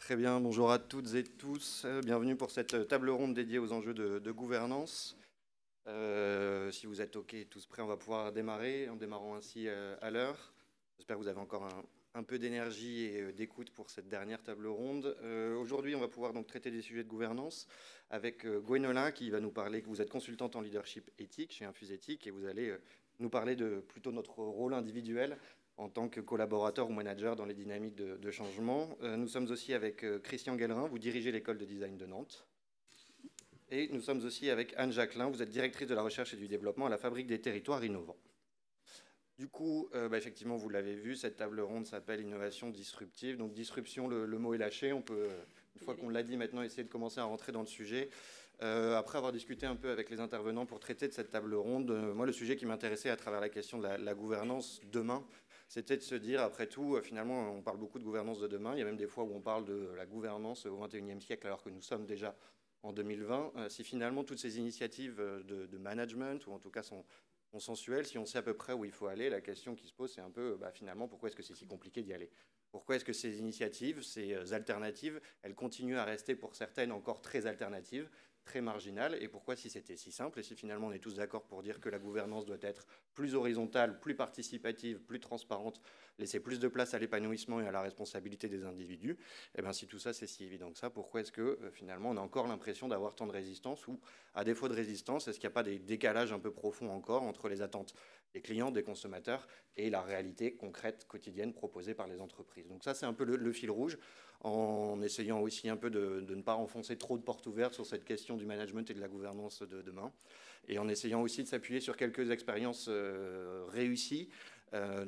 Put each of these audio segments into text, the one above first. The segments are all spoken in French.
Très bien, bonjour à toutes et tous. Bienvenue pour cette table ronde dédiée aux enjeux de gouvernance. Si vous êtes OK, tous prêts, on va pouvoir démarrer en démarrant ainsi à l'heure. J'espère que vous avez encore un peu d'énergie et d'écoute pour cette dernière table ronde. Aujourd'hui, on va pouvoir donc traiter des sujets de gouvernance avec Gwenola qui va nous parler, que vous êtes consultante en leadership éthique chez Infuse Éthique et vous allez nous parler de plutôt notre rôle individuel en tant que collaborateur ou manager dans les dynamiques de changement. Nous sommes aussi avec Christian Guellerin, vous dirigez l'école de design de Nantes. Et nous sommes aussi avec Anne Jacquelin, vous êtes directrice de la recherche et du développement à la Fabrique des territoires innovants. Du coup, effectivement, vous l'avez vu, cette table ronde s'appelle Innovation disruptive. Donc disruption, le mot est lâché. On peut, une fois qu'on l'a dit maintenant, essayer de commencer à rentrer dans le sujet. Après avoir discuté un peu avec les intervenants pour traiter de cette table ronde, moi, le sujet qui m'intéressait à travers la question de la gouvernance demain, c'était de se dire, après tout, finalement, on parle beaucoup de gouvernance de demain. Il y a même des fois où on parle de la gouvernance au XXIe siècle, alors que nous sommes déjà en 2020. Si finalement toutes ces initiatives de management, ou en tout cas sont consensuelles, si on sait à peu près où il faut aller, la question qui se pose, c'est un peu, finalement, pourquoi est-ce que c'est si compliqué d'y aller? Pourquoi est-ce que ces initiatives, ces alternatives, elles continuent à rester pour certaines encore très alternatives, très marginales? Et pourquoi, si c'était si simple, et si finalement on est tous d'accord pour dire que la gouvernance doit être plus horizontale, plus participative, plus transparente, laisser plus de place à l'épanouissement et à la responsabilité des individus, et bien si tout ça c'est si évident que ça, pourquoi est-ce que finalement on a encore l'impression d'avoir tant de résistance, ou à défaut de résistance, est-ce qu'il n'y a pas des décalages un peu profonds encore entre les attentes des clients, des consommateurs et la réalité concrète, quotidienne proposée par les entreprises? Donc ça c'est un peu le fil rouge, en essayant aussi un peu de ne pas enfoncer trop de portes ouvertes sur cette question du management et de la gouvernance de demain, et en essayant aussi de s'appuyer sur quelques expériences réussies,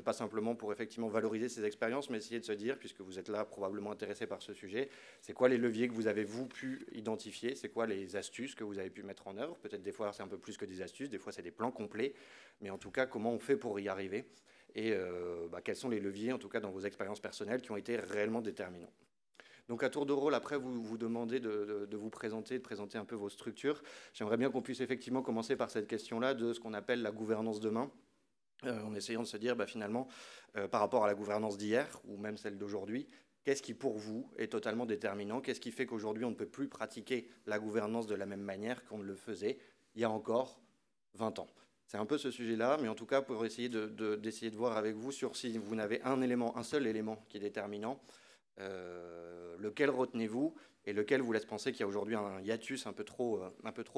pas simplement pour effectivement valoriser ces expériences, mais essayer de se dire, puisque vous êtes là probablement intéressé par ce sujet, c'est quoi les leviers que vous avez, vous, pu identifier? C'est quoi les astuces que vous avez pu mettre en œuvre? Peut-être des fois, c'est un peu plus que des astuces, des fois, c'est des plans complets, mais en tout cas, comment on fait pour y arriver? Et quels sont les leviers, en tout cas, dans vos expériences personnelles qui ont été réellement déterminants? Donc à tour de rôle, après, vous demandez de vous présenter, de présenter un peu vos structures. J'aimerais bien qu'on puisse effectivement commencer par cette question-là de ce qu'on appelle la gouvernance demain. En essayant de se dire finalement, par rapport à la gouvernance d'hier, ou même celle d'aujourd'hui, qu'est-ce qui pour vous est totalement déterminant? Qu'est-ce qui fait qu'aujourd'hui on ne peut plus pratiquer la gouvernance de la même manière qu'on ne le faisait il y a encore 20 ans? C'est un peu ce sujet-là, mais en tout cas pour essayer d'essayer de voir avec vous sur si vous n'avez un seul élément qui est déterminant, lequel retenez-vous et lequel vous laisse penser qu'il y a aujourd'hui un hiatus un peu trop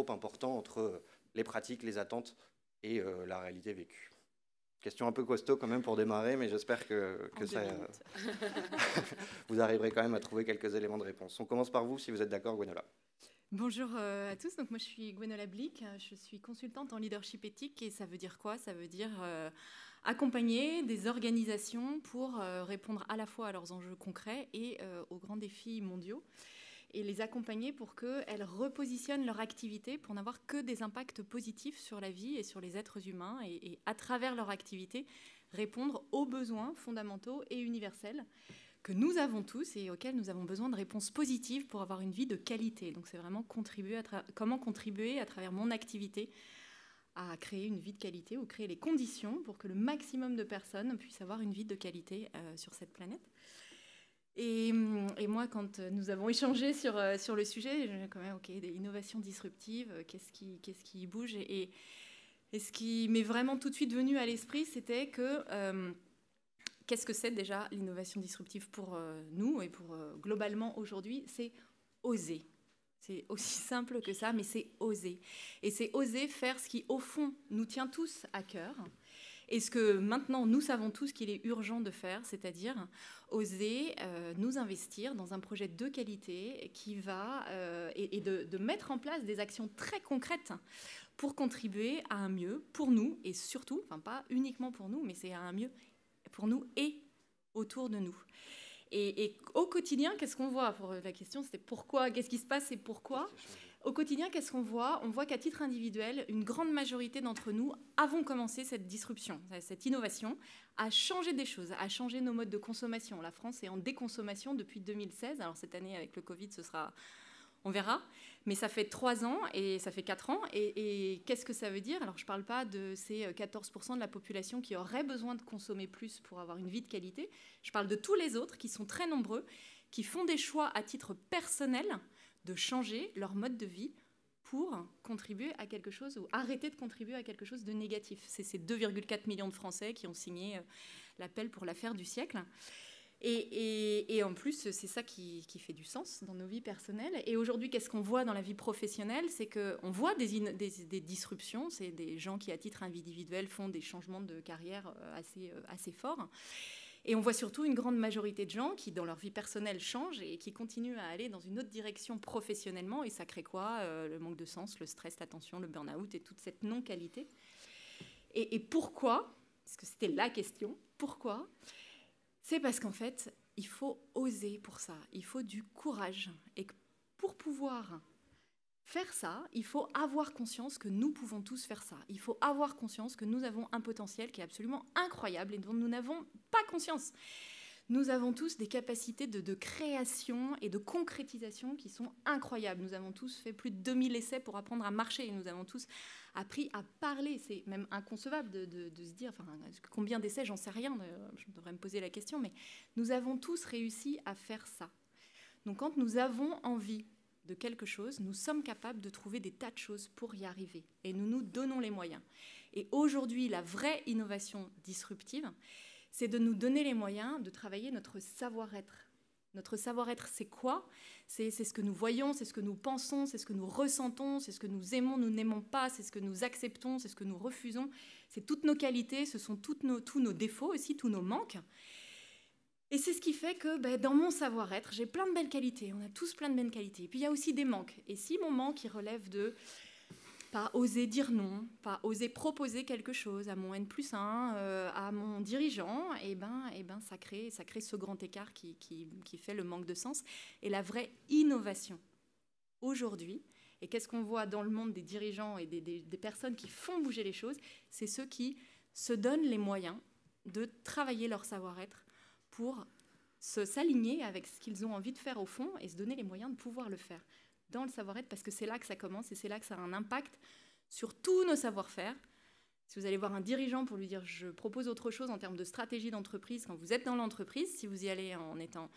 important entre les pratiques, les attentes et la réalité vécue. Question un peu costaud quand même pour démarrer, mais j'espère que ça, vous arriverez quand même à trouver quelques éléments de réponse. On commence par vous, si vous êtes d'accord, Gwenola. Bonjour à tous, donc moi je suis Gwenola Blic, je suis consultante en leadership éthique et ça veut dire quoi? Ça veut dire accompagner des organisations pour répondre à la fois à leurs enjeux concrets et aux grands défis mondiaux et les accompagner pour qu'elles repositionnent leur activité pour n'avoir que des impacts positifs sur la vie et sur les êtres humains et à travers leur activité répondre aux besoins fondamentaux et universels que nous avons tous et auxquels nous avons besoin de réponses positives pour avoir une vie de qualité. Donc c'est vraiment comment contribuer à travers mon activité à créer une vie de qualité ou créer les conditions pour que le maximum de personnes puissent avoir une vie de qualité sur cette planète. Et moi, quand nous avons échangé sur le sujet, j'ai quand même, des innovations disruptives, qu'est-ce qui bouge et ce qui m'est vraiment tout de suite venu à l'esprit, c'était que qu'est-ce que c'est déjà l'innovation disruptive pour nous et pour globalement aujourd'hui? C'est oser. C'est aussi simple que ça, mais c'est oser. Et c'est oser faire ce qui, au fond, nous tient tous à cœur. Et ce que maintenant, nous savons tous qu'il est urgent de faire, c'est-à-dire oser nous investir dans un projet de qualité qui va et de mettre en place des actions très concrètes pour contribuer à un mieux pour nous et surtout, enfin pas uniquement pour nous, mais c'est à un mieux pour nous et autour de nous. Et au quotidien, qu'est-ce qu'on voit? Pour la question, c'était pourquoi, qu'est-ce qui se passe et pourquoi? Au quotidien, qu'est-ce qu'on voit? On voit qu'à titre individuel, une grande majorité d'entre nous avons commencé cette disruption, cette innovation, à changer des choses, à changer nos modes de consommation. La France est en déconsommation depuis 2016. Alors cette année, avec le Covid, ce sera... On verra, mais ça fait 3 ans et ça fait 4 ans. Et qu'est-ce que ça veut dire? Alors, je ne parle pas de ces 14% de la population qui auraient besoin de consommer plus pour avoir une vie de qualité. Je parle de tous les autres qui sont très nombreux, qui font des choix à titre personnel de changer leur mode de vie pour contribuer à quelque chose ou arrêter de contribuer à quelque chose de négatif. C'est ces 2,4 millions de Français qui ont signé l'appel pour l'affaire du siècle. Et en plus, c'est ça qui fait du sens dans nos vies personnelles. Et aujourd'hui, qu'est-ce qu'on voit dans la vie professionnelle? C'est qu'on voit des disruptions. C'est des gens qui, à titre individuel, font des changements de carrière assez forts. Et on voit surtout une grande majorité de gens qui, dans leur vie personnelle, changent et qui continuent à aller dans une autre direction professionnellement. Et ça crée quoi? Le manque de sens, le stress, la tension, le burn-out et toute cette non-qualité. Et pourquoi? Parce que c'était la question. Pourquoi? C'est parce qu'en fait, il faut oser pour ça. Il faut du courage. Et pour pouvoir faire ça, il faut avoir conscience que nous pouvons tous faire ça. Il faut avoir conscience que nous avons un potentiel qui est absolument incroyable et dont nous n'avons pas conscience. Nous avons tous des capacités de création et de concrétisation qui sont incroyables. Nous avons tous fait plus de 2000 essais pour apprendre à marcher. Nous avons tous appris à parler. C'est même inconcevable de se dire, enfin, combien d'essais, j'en sais rien, je devrais me poser la question, mais nous avons tous réussi à faire ça. Donc quand nous avons envie de quelque chose, nous sommes capables de trouver des tas de choses pour y arriver. Et nous nous donnons les moyens. Et aujourd'hui, la vraie innovation disruptive, c'est de nous donner les moyens de travailler notre savoir-être. Notre savoir-être, c'est quoi? C'est ce que nous voyons, c'est ce que nous pensons, c'est ce que nous ressentons, c'est ce que nous aimons, nous n'aimons pas, c'est ce que nous acceptons, c'est ce que nous refusons. C'est toutes nos qualités, ce sont tous nos défauts aussi, tous nos manques. Et c'est ce qui fait que dans mon savoir-être, j'ai plein de belles qualités. On a tous plein de belles qualités. Et puis il y a aussi des manques. Et si mon manque, il relève de pas oser dire non, pas oser proposer quelque chose à mon N+1, à mon dirigeant, et ben ça crée ce grand écart qui fait le manque de sens. Et la vraie innovation aujourd'hui, et qu'est-ce qu'on voit dans le monde des dirigeants et des personnes qui font bouger les choses, c'est ceux qui se donnent les moyens de travailler leur savoir-être pour s'aligner avec ce qu'ils ont envie de faire au fond et se donner les moyens de pouvoir le faire dans le savoir-être, parce que c'est là que ça commence et c'est là que ça a un impact sur tous nos savoir-faire. Si vous allez voir un dirigeant pour lui dire « je propose autre chose en termes de stratégie d'entreprise », quand vous êtes dans l'entreprise, si vous y allez en étant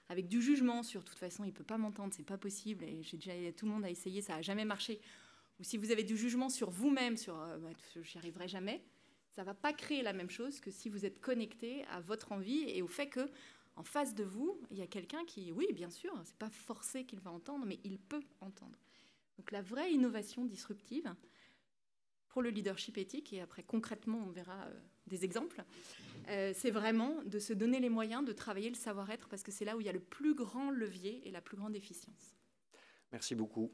avec du jugement sur « de toute façon, il ne peut pas m'entendre, c'est pas possible, et tout le monde a essayé, ça n'a jamais marché », ou si vous avez du jugement sur vous-même, sur « j'y arriverai jamais », ça ne va pas créer la même chose que si vous êtes connecté à votre envie et au fait que en face de vous, il y a quelqu'un qui, oui, bien sûr, c'est pas forcé qu'il va entendre, mais il peut entendre. Donc la vraie innovation disruptive pour le leadership éthique, et après concrètement on verra des exemples, c'est vraiment de se donner les moyens de travailler le savoir-être, parce que c'est là où il y a le plus grand levier et la plus grande efficience. Merci beaucoup.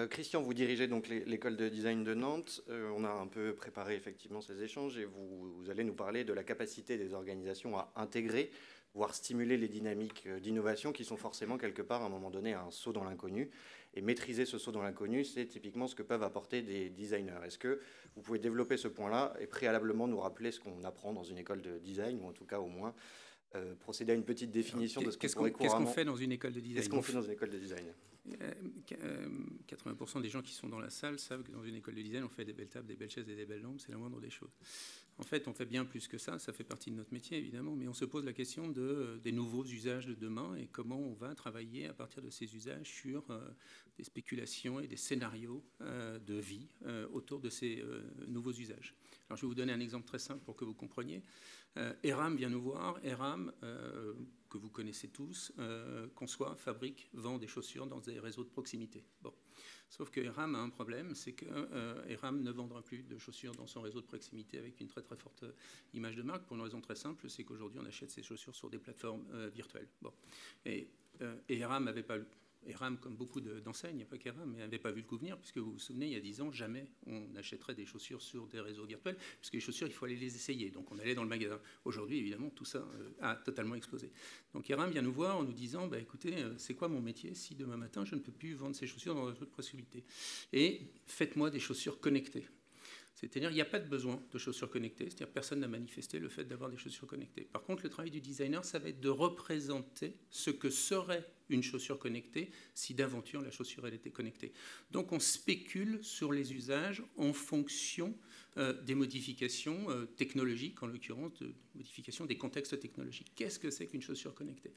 Christian, vous dirigez donc l'école de design de Nantes. On a un peu préparé effectivement ces échanges et vous allez nous parler de la capacité des organisations à intégrer, voire stimuler les dynamiques d'innovation qui sont forcément quelque part à un moment donné un saut dans l'inconnu. Et maîtriser ce saut dans l'inconnu, c'est typiquement ce que peuvent apporter des designers. Est-ce que vous pouvez développer ce point-là et préalablement nous rappeler ce qu'on apprend dans une école de design, ou en tout cas au moins procéder à une petite définition de ce qu'on pourrait couramment... Qu'est-ce qu'on fait dans une école de design? Qu'est-ce qu'on fait dans une école de design? 80% des gens qui sont dans la salle savent que dans une école de design, on fait des belles tables, des belles chaises et des belles lampes, c'est la moindre des choses. En fait, on fait bien plus que ça fait partie de notre métier évidemment, mais on se pose la question des nouveaux usages de demain et comment on va travailler à partir de ces usages sur des spéculations et des scénarios de vie autour de ces nouveaux usages. Alors, je vais vous donner un exemple très simple pour que vous compreniez. Eram vient nous voir. Eram, que vous connaissez tous, conçoit, fabrique, vend des chaussures dans des réseaux de proximité. Bon. Sauf que Eram a un problème, c'est que Eram ne vendra plus de chaussures dans son réseau de proximité avec une très très forte image de marque, pour une raison très simple, c'est qu'aujourd'hui on achète ces chaussures sur des plateformes virtuelles. Bon. Et Eram n'avait pas... Eram, comme beaucoup d'enseignes, il n'y a pas qu'Eram, mais n'avait pas vu le coup venir, puisque vous vous souvenez, il y a 10 ans, jamais on achèterait des chaussures sur des réseaux virtuels, puisque les chaussures, il faut aller les essayer. Donc on allait dans le magasin. Aujourd'hui, évidemment, tout ça a totalement explosé. Donc Eram vient nous voir en nous disant, écoutez, c'est quoi mon métier si demain matin, je ne peux plus vendre ces chaussures dans un réseau de proximité? Et faites-moi des chaussures connectées. C'est-à-dire qu'il n'y a pas de besoin de chaussures connectées, c'est-à-dire personne n'a manifesté le fait d'avoir des chaussures connectées. Par contre, le travail du designer, ça va être de représenter ce que serait une chaussure connectée si d'aventure la chaussure elle était connectée. Donc on spécule sur les usages en fonction des modifications technologiques, en l'occurrence modification des contextes technologiques. Qu'est-ce que c'est qu'une chaussure connectée?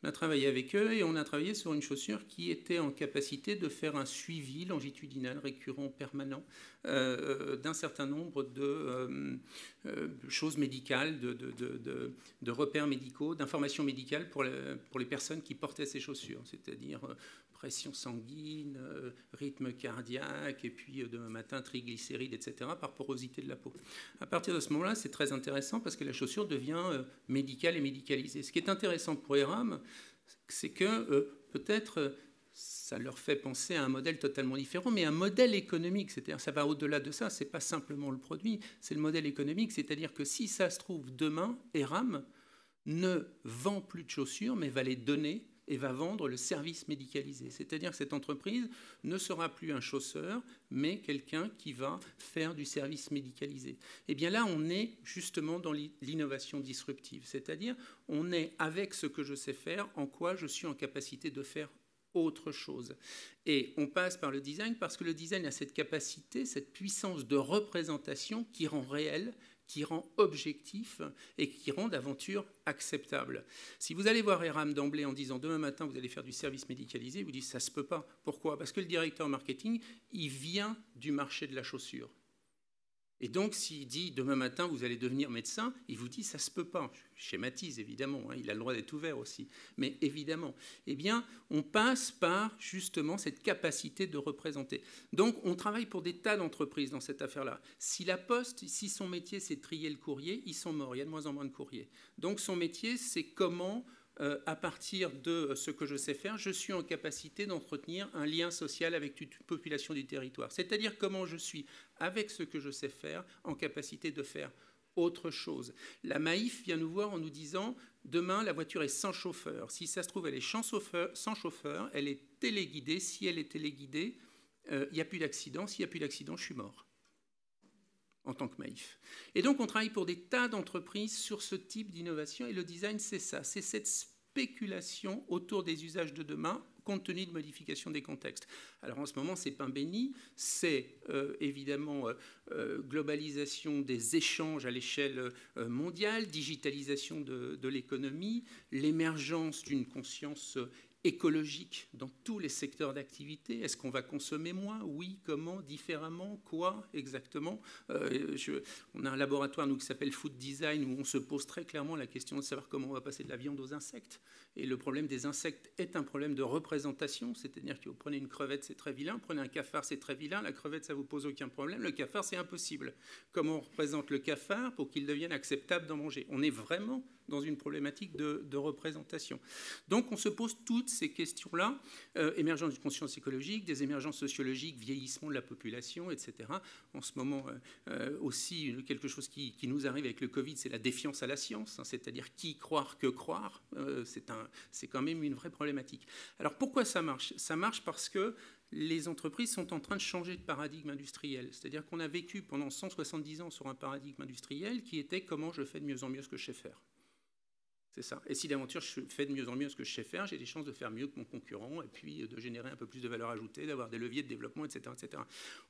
On a travaillé avec eux et on a travaillé sur une chaussure qui était en capacité de faire un suivi longitudinal, récurrent, permanent, d'un certain nombre de choses médicales, de repères médicaux, d'informations médicales pour les personnes qui portaient ces chaussures, c'est-à-dire pression sanguine, rythme cardiaque, et puis demain matin, triglycérides, etc., par porosité de la peau. À partir de ce moment-là, c'est très intéressant parce que la chaussure devient médicale et médicalisée. Ce qui est intéressant pour ERAM, c'est que peut-être ça leur fait penser à un modèle totalement différent, mais un modèle économique, c'est-à-dire ça va au-delà de ça, c'est pas simplement le produit, c'est le modèle économique, c'est-à-dire que si ça se trouve demain, ERAM ne vend plus de chaussures, mais va les donner et va vendre le service médicalisé. C'est-à-dire que cette entreprise ne sera plus un chausseur, mais quelqu'un qui va faire du service médicalisé. Et bien là, on est justement dans l'innovation disruptive. C'est-à-dire, on est avec ce que je sais faire, en quoi je suis en capacité de faire autre chose. Et on passe par le design parce que le design a cette capacité, cette puissance de représentation qui rend réel, qui rend objectif et qui rend l'aventure acceptable. Si vous allez voir ERAM d'emblée en disant demain matin vous allez faire du service médicalisé, vous dites ça se peut pas. Pourquoi? Parce que le directeur marketing, il vient du marché de la chaussure. Et donc, s'il dit demain matin vous allez devenir médecin, il vous dit ça ne se peut pas. Je schématise évidemment, hein, il a le droit d'être ouvert aussi. Mais évidemment, eh bien, on passe par justement cette capacité de représenter. Donc, on travaille pour des tas d'entreprises dans cette affaire-là. Si la Poste, si son métier c'est trier le courrier, ils sont morts, il y a de moins en moins de courrier. Donc, son métier c'est comment à partir de ce que je sais faire, je suis en capacité d'entretenir un lien social avec toute une population du territoire. C'est-à-dire comment je suis, avec ce que je sais faire, en capacité de faire autre chose. La Maïf vient nous voir en nous disant « Demain, la voiture est sans chauffeur. Si ça se trouve, elle est sans chauffeur, elle est téléguidée. Si elle est téléguidée, il n'y a plus d'accident. S'il n'y a plus d'accident, je suis mort. » En tant que Maïf. Et donc, on travaille pour des tas d'entreprises sur ce type d'innovation. Et le design, c'est ça. C'est cette spéculation autour des usages de demain, compte tenu de modification des contextes. Alors, en ce moment, c'est pain béni. C'est évidemment globalisation des échanges à l'échelle mondiale, digitalisation de l'économie, l'émergence d'une conscience écologique dans tous les secteurs d'activité. Est-ce qu'on va consommer moins? Oui. Comment? Différemment? Quoi exactement? On a un laboratoire nous, qui s'appelle Food Design où on se pose très clairement la question de savoir comment on va passer de la viande aux insectes. Et le problème des insectes est un problème de représentation, c'est-à-dire que vous prenez une crevette, c'est très vilain, prenez un cafard, c'est très vilain, la crevette, ça ne vous pose aucun problème, le cafard, c'est impossible. Comment on représente le cafard pour qu'il devienne acceptable d'en manger? On est vraiment dans une problématique de représentation. Donc on se pose toutes ces questions-là, émergence d'une conscience écologique, des émergences sociologiques, vieillissement de la population, etc. En ce moment aussi, quelque chose qui nous arrive avec le Covid, c'est la défiance à la science, hein, c'est-à-dire qui croire que croire, c'est quand même une vraie problématique. Alors pourquoi ça marche? Ça marche parce que les entreprises sont en train de changer de paradigme industriel. C'est-à-dire qu'on a vécu pendant 170 ans sur un paradigme industriel qui était comment je fais de mieux en mieux ce que je sais faire. C'est ça. Et si d'aventure je fais de mieux en mieux ce que je sais faire, j'ai des chances de faire mieux que mon concurrent et puis de générer un peu plus de valeur ajoutée, d'avoir des leviers de développement, etc. etc.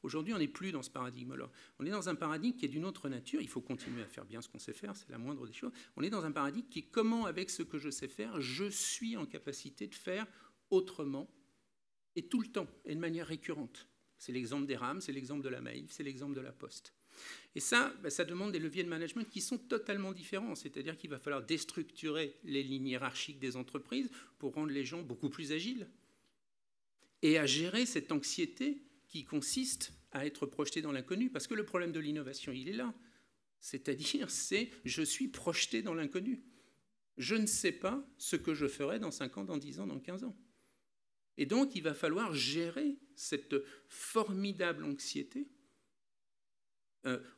Aujourd'hui, on n'est plus dans ce paradigme-là. On est dans un paradigme qui est d'une autre nature. Il faut continuer à faire bien ce qu'on sait faire, c'est la moindre des choses. On est dans un paradigme qui est comment, avec ce que je sais faire, je suis en capacité de faire autrement et tout le temps et de manière récurrente. C'est l'exemple des RAM, c'est l'exemple de la Maïf, c'est l'exemple de la Poste. Et ça, ça demande des leviers de management qui sont totalement différents. C'est-à-dire qu'il va falloir déstructurer les lignes hiérarchiques des entreprises pour rendre les gens beaucoup plus agiles et à gérer cette anxiété qui consiste à être projeté dans l'inconnu. Parce que le problème de l'innovation, il est là. C'est-à-dire, c'est je suis projeté dans l'inconnu. Je ne sais pas ce que je ferai dans 5 ans, dans 10 ans, dans 15 ans. Et donc, il va falloir gérer cette formidable anxiété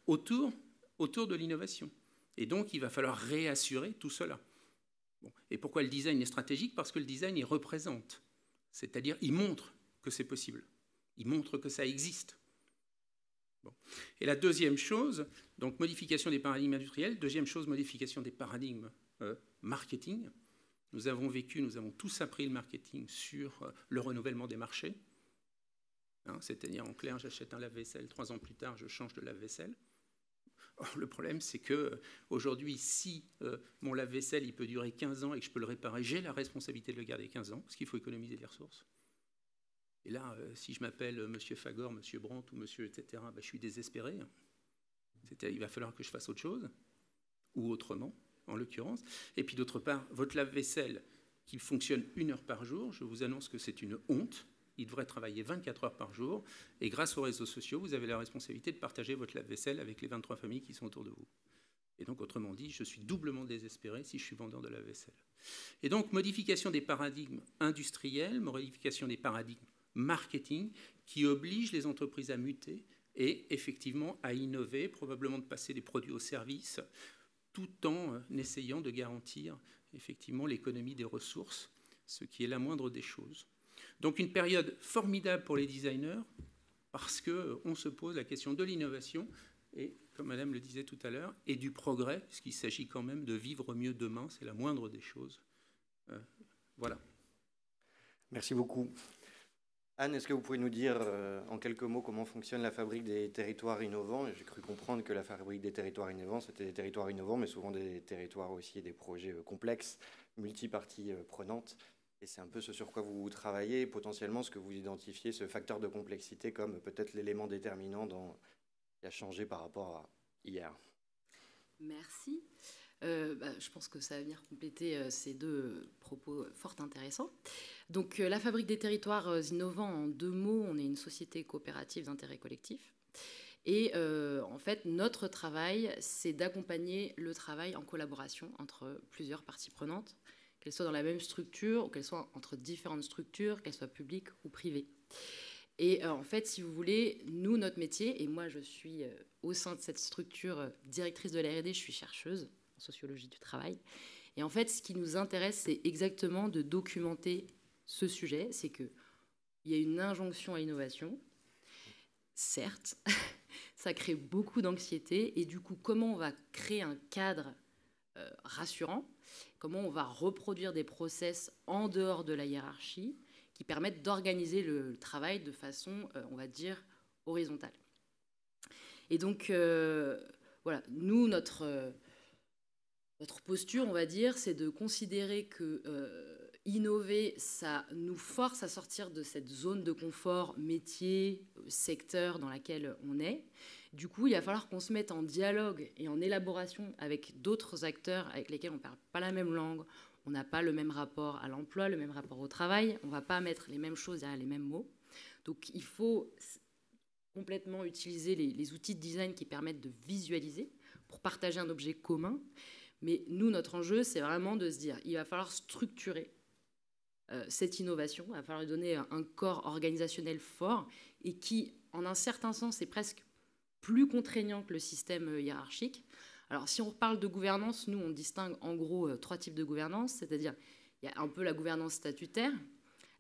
autour de l'innovation. Et donc, il va falloir réassurer tout cela. Bon. Et pourquoi le design est stratégique? Parce que le design, il représente. C'est-à-dire, il montre que c'est possible. Il montre que ça existe. Bon. Et la deuxième chose, donc modification des paradigmes industriels. Deuxième chose, modification des paradigmes marketing. Nous avons tous appris le marketing sur le renouvellement des marchés. Hein, c'est-à-dire, en clair, j'achète un lave-vaisselle, 3 ans plus tard, je change de lave-vaisselle. Or, le problème, c'est qu'aujourd'hui, si mon lave-vaisselle il peut durer 15 ans et que je peux le réparer, j'ai la responsabilité de le garder 15 ans, parce qu'il faut économiser des ressources. Et là, si je m'appelle Monsieur Fagor, Monsieur Brandt ou Monsieur etc., je suis désespéré. Il va falloir que je fasse autre chose, ou autrement, en l'occurrence. Et puis d'autre part, votre lave-vaisselle qui fonctionne 1 heure par jour, je vous annonce que c'est une honte. Il devrait travailler 24 heures par jour. Et grâce aux réseaux sociaux, vous avez la responsabilité de partager votre lave-vaisselle avec les 23 familles qui sont autour de vous. Et donc, autrement dit, je suis doublement désespéré si je suis vendeur de lave-vaisselle. Et donc, modification des paradigmes industriels, modification des paradigmes marketing, qui obligent les entreprises à muter et effectivement à innover, probablement de passer des produits au service, tout en essayant de garantir effectivement l'économie des ressources, ce qui est la moindre des choses. Donc une période formidable pour les designers, parce qu'on se pose la question de l'innovation, et comme Madame le disait tout à l'heure, et du progrès, puisqu'il s'agit quand même de vivre mieux demain, c'est la moindre des choses. Voilà. Merci beaucoup. Anne, est-ce que vous pouvez nous dire en quelques mots comment fonctionne la fabrique des territoires innovants? J'ai cru comprendre que la fabrique des territoires innovants, c'était des territoires innovants, mais souvent des territoires aussi et des projets complexes, multiparties prenantes. Et c'est un peu ce sur quoi vous travaillez, potentiellement ce que vous identifiez, ce facteur de complexité comme peut-être l'élément déterminant qui a changé par rapport à hier. Merci. Je pense que ça va venir compléter ces deux propos fort intéressants. Donc, la Fabrique des territoires innovants, en 2 mots, on est une société coopérative d'intérêt collectif. Et en fait, notre travail, c'est d'accompagner le travail en collaboration entre plusieurs parties prenantes, qu'elles soient dans la même structure ou qu'elles soient entre différentes structures, qu'elles soient publiques ou privées. Et en fait, si vous voulez, nous, notre métier, et moi, je suis au sein de cette structure directrice de la R&D, je suis chercheuse en sociologie du travail. Et en fait, ce qui nous intéresse, c'est exactement de documenter ce sujet. C'est qu'il y a une injonction à l'innovation, certes, ça crée beaucoup d'anxiété. Et du coup, comment on va créer un cadre rassurant? Comment on va reproduire des process en dehors de la hiérarchie qui permettent d'organiser le travail de façon, on va dire, horizontale. Et donc, voilà, nous, notre posture, on va dire, c'est de considérer que innover, ça nous force à sortir de cette zone de confort, métier, secteur dans laquelle on est. Du coup, il va falloir qu'on se mette en dialogue et en élaboration avec d'autres acteurs avec lesquels on ne parle pas la même langue, on n'a pas le même rapport à l'emploi, le même rapport au travail, on ne va pas mettre les mêmes choses derrière les mêmes mots. Donc, il faut complètement utiliser les outils de design qui permettent de visualiser pour partager un objet commun. Mais nous, notre enjeu, c'est vraiment de se dire il va falloir structurer cette innovation, il va falloir lui donner un corps organisationnel fort et qui, en un certain sens, est presque plus contraignant que le système hiérarchique. Alors, si on reparle de gouvernance, nous, on distingue en gros 3 types de gouvernance, c'est-à-dire il y a un peu la gouvernance statutaire,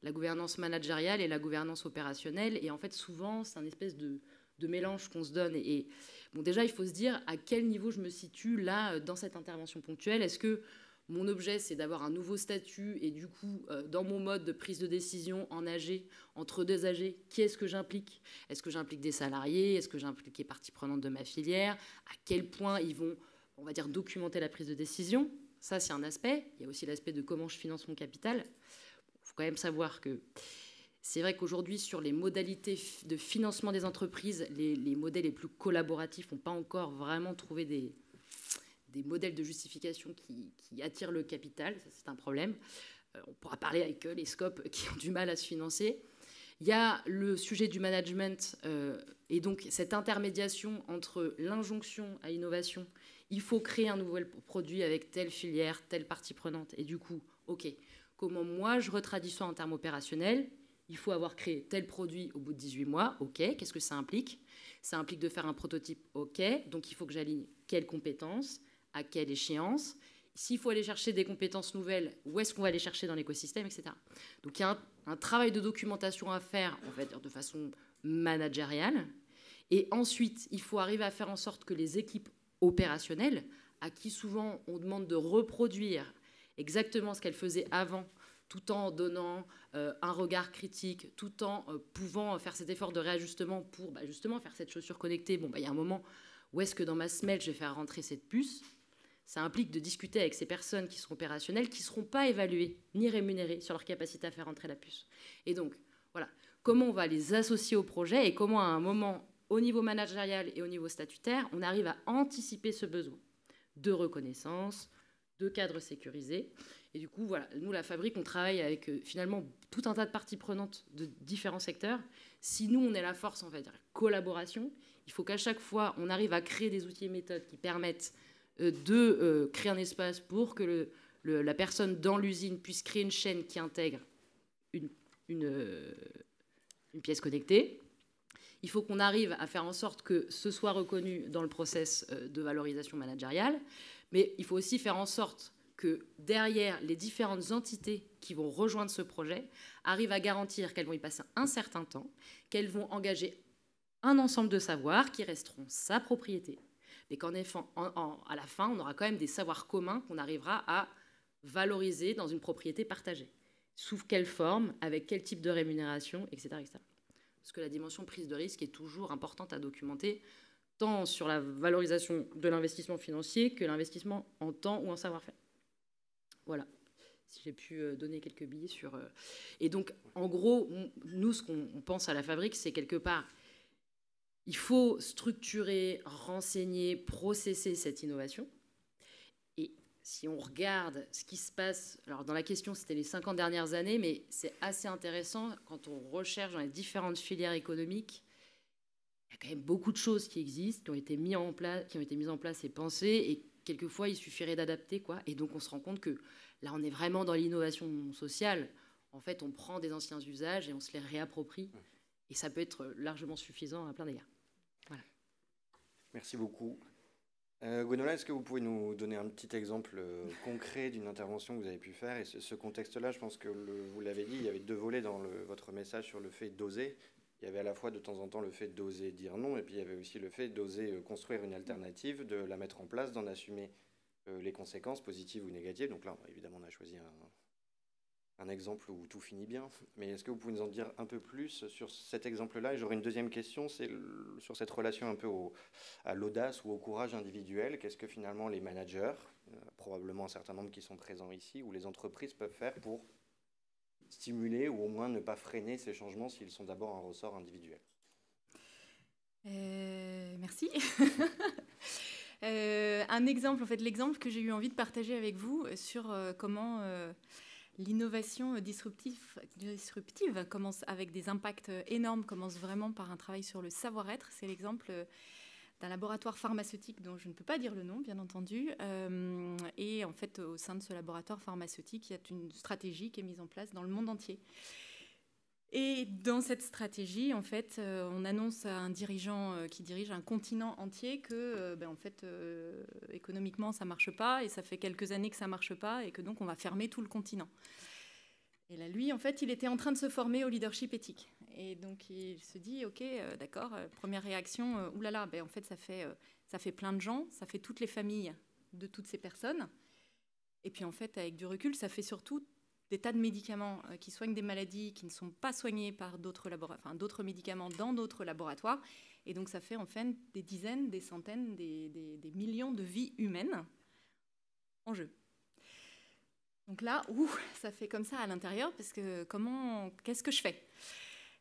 la gouvernance managériale et la gouvernance opérationnelle. Et en fait, souvent, c'est un espèce de mélange qu'on se donne. Et bon, déjà, il faut se dire à quel niveau je me situe là dans cette intervention ponctuelle. Est-ce que mon objet, c'est d'avoir un nouveau statut et du coup, dans mon mode de prise de décision en AG, entre 2 AG, qui est-ce que j'implique? Est-ce que j'implique des salariés? Est-ce que j'implique les parties prenantes de ma filière? À quel point ils vont, on va dire, documenter la prise de décision? Ça, c'est un aspect. Il y a aussi l'aspect de comment je finance mon capital. Il faut quand même savoir que c'est vrai qu'aujourd'hui, sur les modalités de financement des entreprises, les modèles les plus collaboratifs n'ont pas encore vraiment trouvé des modèles de justification qui attirent le capital. Ça, c'est un problème. On pourra parler avec les scopes qui ont du mal à se financer. Il y a le sujet du management et donc cette intermédiation entre l'injonction à l'innovation. Il faut créer un nouvel produit avec telle filière, telle partie prenante. Et du coup, OK, comment moi je retraduis ça en termes opérationnels? Il faut avoir créé tel produit au bout de 18 mois. OK, qu'est-ce que ça implique? Ça implique de faire un prototype. OK, donc il faut que j'aligne quelles compétences, à quelle échéance. S'il faut aller chercher des compétences nouvelles, où est-ce qu'on va les chercher dans l'écosystème, etc. Donc il y a un travail de documentation à faire, en fait, de façon managériale. Et ensuite, il faut arriver à faire en sorte que les équipes opérationnelles, à qui souvent on demande de reproduire exactement ce qu'elles faisaient avant, tout en donnant un regard critique, tout en pouvant faire cet effort de réajustement pour justement faire cette chaussure connectée. Bon, il y a un moment où est-ce que dans ma semelle, je vais faire rentrer cette puce. Ça implique de discuter avec ces personnes qui sont opérationnelles, qui ne seront pas évaluées ni rémunérées sur leur capacité à faire rentrer la puce. Et donc, voilà, comment on va les associer au projet et comment à un moment, au niveau managérial et au niveau statutaire, on arrive à anticiper ce besoin de reconnaissance, de cadres sécurisés. Et du coup, voilà, nous, la Fabrique, on travaille avec finalement tout un tas de parties prenantes de différents secteurs. Si nous, on est la force, on va dire, collaboration, il faut qu'à chaque fois, on arrive à créer des outils et méthodes qui permettent de créer un espace pour que la personne dans l'usine puisse créer une chaîne qui intègre une pièce connectée. Il faut qu'on arrive à faire en sorte que ce soit reconnu dans le process de valorisation managériale, mais il faut aussi faire en sorte que derrière les différentes entités qui vont rejoindre ce projet arrivent à garantir qu'elles vont y passer un certain temps, qu'elles vont engager un ensemble de savoirs qui resteront sa propriété, mais qu'en effet, à la fin, on aura quand même des savoirs communs qu'on arrivera à valoriser dans une propriété partagée. Sous quelle forme, avec quel type de rémunération, etc., etc. Parce que la dimension prise de risque est toujours importante à documenter, tant sur la valorisation de l'investissement financier que l'investissement en temps ou en savoir-faire. Voilà, si j'ai pu donner quelques billets sur... Et donc, en gros, nous, ce qu'on pense à la Fabrique, c'est quelque part, il faut structurer, renseigner, processer cette innovation. Et si on regarde ce qui se passe... Alors, dans la question, c'était les 50 dernières années, mais c'est assez intéressant quand on recherche dans les différentes filières économiques. Il y a quand même beaucoup de choses qui existent, qui ont été mises en place et pensées, et quelquefois, il suffirait d'adapter, quoi. Et donc, on se rend compte que là, on est vraiment dans l'innovation sociale. En fait, on prend des anciens usages et on se les réapproprie. Et ça peut être largement suffisant à plein d'égards. Voilà. Merci beaucoup. Gwenola, est-ce que vous pouvez nous donner un petit exemple concret d'une intervention que vous avez pu faire? Et ce contexte-là, je pense que vous l'avez dit, il y avait deux volets dans votre message sur le fait d'oser. Il y avait à la fois de temps en temps le fait d'oser dire non, et puis il y avait aussi le fait d'oser construire une alternative, de la mettre en place, d'en assumer les conséquences positives ou négatives. Donc là, évidemment, on a choisi un exemple où tout finit bien. Mais est-ce que vous pouvez nous en dire un peu plus sur cet exemple-là? Et j'aurais une deuxième question, c'est sur cette relation un peu à l'audace ou au courage individuel. Qu'est-ce que finalement les managers, probablement un certain nombre qui sont présents ici, ou les entreprises peuvent faire pour stimuler ou au moins ne pas freiner ces changements s'ils sont d'abord un ressort individuel? Merci. Un exemple, en fait, l'exemple que j'ai eu envie de partager avec vous sur comment l'innovation disruptive commence avec des impacts énormes, commence vraiment par un travail sur le savoir-être. C'est l'exemple d'un laboratoire pharmaceutique dont je ne peux pas dire le nom, bien entendu. Et en fait, au sein de ce laboratoire pharmaceutique, il y a une stratégie qui est mise en place dans le monde entier. Et dans cette stratégie, en fait, on annonce à un dirigeant qui dirige un continent entier que, en fait, économiquement, ça ne marche pas, et ça fait quelques années que ça ne marche pas, et que donc on va fermer tout le continent. Et là, lui, en fait, il était en train de se former au leadership éthique. Et donc, il se dit, OK, d'accord, première réaction, oulala, en fait, ça fait plein de gens, ça fait toutes les familles de toutes ces personnes. Et puis, en fait, avec du recul, ça fait surtout des tas de médicaments qui soignent des maladies qui ne sont pas soignées par d'autres médicaments dans d'autres laboratoires. Et donc, ça fait en fait des dizaines, des centaines, des millions de vies humaines en jeu. Donc là, ça fait comme ça à l'intérieur, parce que qu'est-ce que je fais?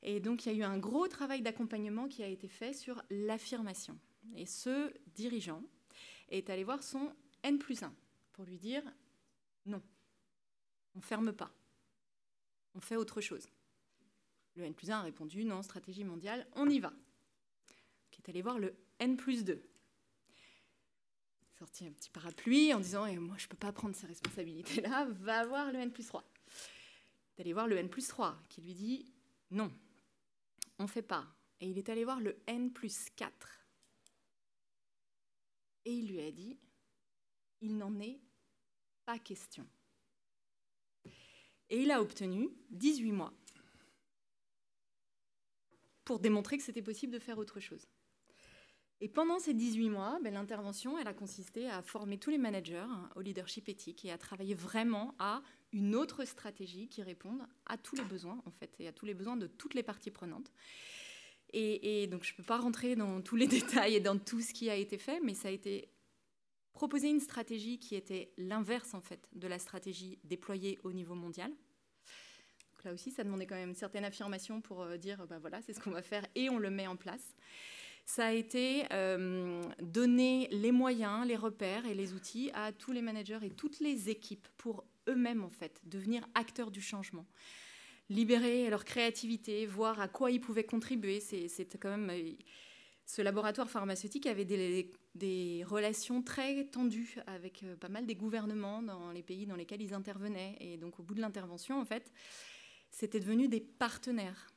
Et donc, il y a eu un gros travail d'accompagnement qui a été fait sur l'affirmation. Et ce dirigeant est allé voir son N+1 pour lui dire non. On ne ferme pas. On fait autre chose. Le N+1 a répondu, non, stratégie mondiale, on y va. Qui est allé voir le N+2. Sorti un petit parapluie en disant, moi, je ne peux pas prendre ces responsabilités-là, va voir le N+3. Il est allé voir le N+3, qui lui dit, non, on ne fait pas. Et il est allé voir le N+4. Et il lui a dit, il n'en est pas question. Et il a obtenu 18 mois pour démontrer que c'était possible de faire autre chose. Et pendant ces 18 mois, l'intervention, elle a consisté à former tous les managers au leadership éthique et à travailler vraiment à une autre stratégie qui réponde à tous les besoins, en fait, et à tous les besoins de toutes les parties prenantes. Et donc, je ne peux pas rentrer dans tous les détails et dans tout ce qui a été fait, mais ça a été proposer une stratégie qui était l'inverse, en fait, de la stratégie déployée au niveau mondial. Donc là aussi, ça demandait quand même une certaine affirmation pour dire, ben voilà, c'est ce qu'on va faire et on le met en place. Ça a été donner les moyens, les repères et les outils à tous les managers et toutes les équipes pour eux-mêmes, en fait, devenir acteurs du changement. Libérer leur créativité, voir à quoi ils pouvaient contribuer. C'était quand même... Ce laboratoire pharmaceutique avait des relations très tendues avec pas mal des gouvernements dans les pays dans lesquels ils intervenaient. Et donc, au bout de l'intervention, en fait, c'était devenu des partenaires.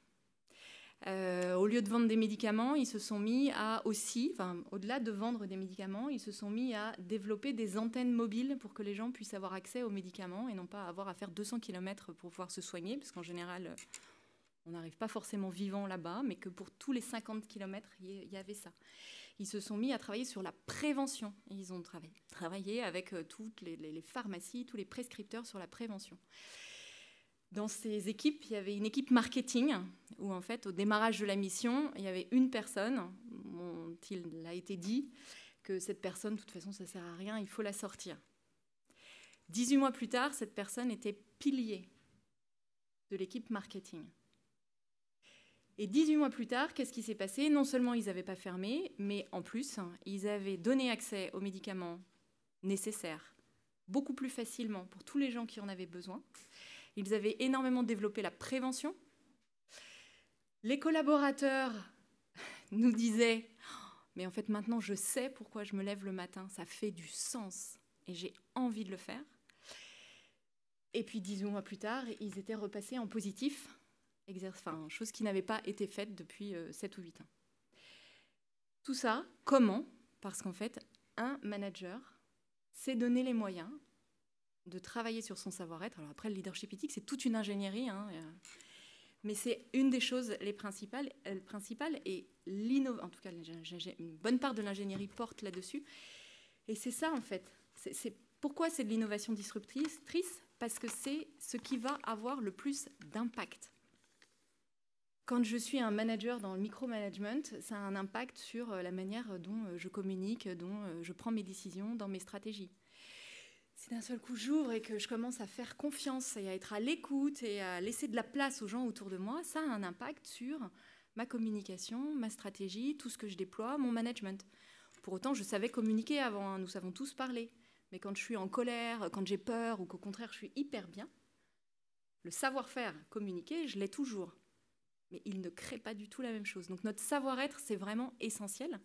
Au lieu de vendre des médicaments, ils se sont mis à aussi, enfin, au-delà de vendre des médicaments, ils se sont mis à développer des antennes mobiles pour que les gens puissent avoir accès aux médicaments et non pas avoir à faire 200 km pour pouvoir se soigner, parce qu'en général, on n'arrive pas forcément vivant là-bas, mais que pour tous les 50 km, il y avait ça. Ils se sont mis à travailler sur la prévention. Ils ont travaillé avec toutes les pharmacies, tous les prescripteurs sur la prévention. Dans ces équipes, il y avait une équipe marketing où, en fait, au démarrage de la mission, il y avait une personne dont il a été dit que cette personne, de toute façon, ça ne sert à rien, il faut la sortir. 18 mois plus tard, cette personne était pilier de l'équipe marketing. Et 18 mois plus tard, qu'est-ce qui s'est passé? Non seulement ils n'avaient pas fermé, mais en plus, ils avaient donné accès aux médicaments nécessaires beaucoup plus facilement pour tous les gens qui en avaient besoin. Ils avaient énormément développé la prévention. Les collaborateurs nous disaient « Mais en fait, maintenant, je sais pourquoi je me lève le matin. Ça fait du sens et j'ai envie de le faire. » Et puis, 18 mois plus tard, ils étaient repassés en positif, chose qui n'avait pas été faite depuis 7 ou 8 ans. Tout ça, comment? Parce qu'en fait, un manager s'est donné les moyens de travailler sur son savoir-être. Alors après, le leadership éthique, c'est toute une ingénierie, mais c'est une des choses les principales et en tout cas, une bonne part de l'ingénierie porte là-dessus. Et c'est ça, en fait. Pourquoi c'est de l'innovation disruptrice? Parce que c'est ce qui va avoir le plus d'impact. Quand je suis un manager dans le micromanagement, ça a un impact sur la manière dont je communique, dont je prends mes décisions dans mes stratégies. Si d'un seul coup j'ouvre et que je commence à faire confiance et à être à l'écoute et à laisser de la place aux gens autour de moi, ça a un impact sur ma communication, ma stratégie, tout ce que je déploie, mon management. Pour autant, je savais communiquer avant, nous savons tous parler. Mais quand je suis en colère, quand j'ai peur ou qu'au contraire je suis hyper bien, le savoir-faire communiquer, je l'ai toujours. Mais il ne crée pas du tout la même chose. Donc notre savoir-être, c'est vraiment essentiel.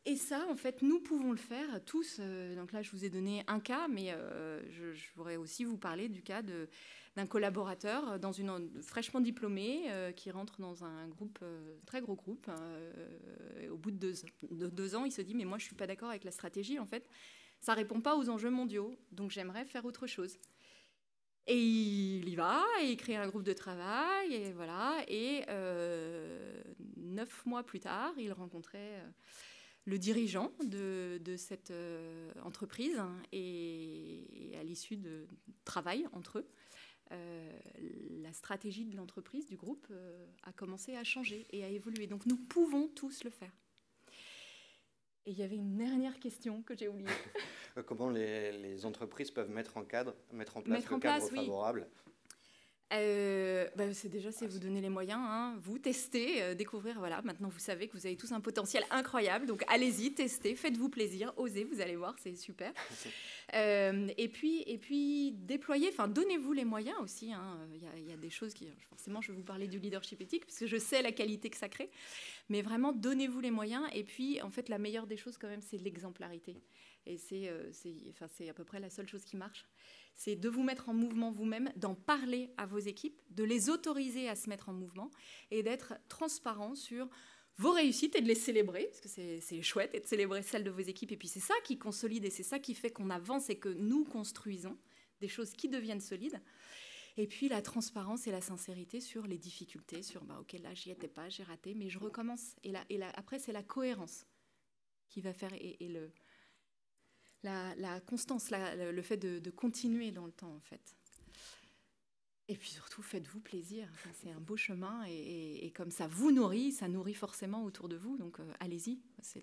Et ça, en fait, nous pouvons le faire tous. Donc là, je vous ai donné un cas, mais je pourrais aussi vous parler du cas d'un collaborateur fraîchement diplômé qui rentre dans un groupe, très gros groupe. Et au bout de 2 ans, il se dit « Mais moi, je ne suis pas d'accord avec la stratégie. En fait, ça ne répond pas aux enjeux mondiaux. Donc, j'aimerais faire autre chose. » Et il y va, et il crée un groupe de travail, et voilà. Et 9 mois plus tard, il rencontrait le dirigeant de cette entreprise, et à l'issue de travail entre eux, la stratégie de l'entreprise, du groupe, a commencé à changer et à évoluer. Donc nous pouvons tous le faire. Et il y avait une dernière question que j'ai oubliée. Comment les entreprises peuvent mettre en place le cadre favorable? C'est vous donner les moyens, vous tester, découvrir. Voilà, maintenant vous savez que vous avez tous un potentiel incroyable, donc allez-y, testez, faites-vous plaisir, osez, vous allez voir, c'est super. Et puis déployez, donnez-vous les moyens aussi. Il y a des choses qui, forcément, je vais vous parler du leadership éthique parce que je sais la qualité que ça crée, mais vraiment donnez-vous les moyens. Et puis en fait, la meilleure des choses quand même, c'est l'exemplarité. Et c'est à peu près la seule chose qui marche. C'est de vous mettre en mouvement vous-même, d'en parler à vos équipes, de les autoriser à se mettre en mouvement et d'être transparent sur vos réussites et de les célébrer, parce que c'est chouette et de célébrer celles de vos équipes. Et puis c'est ça qui consolide et c'est ça qui fait qu'on avance et que nous construisons des choses qui deviennent solides. Et puis la transparence et la sincérité sur les difficultés, sur ok, là j'y étais pas, j'ai raté, mais je recommence. Et après c'est la cohérence qui va faire la constance, le fait de continuer dans le temps, en fait. Et puis surtout, faites-vous plaisir. C'est un beau chemin et comme ça vous nourrit, ça nourrit forcément autour de vous. Donc allez-y, c'est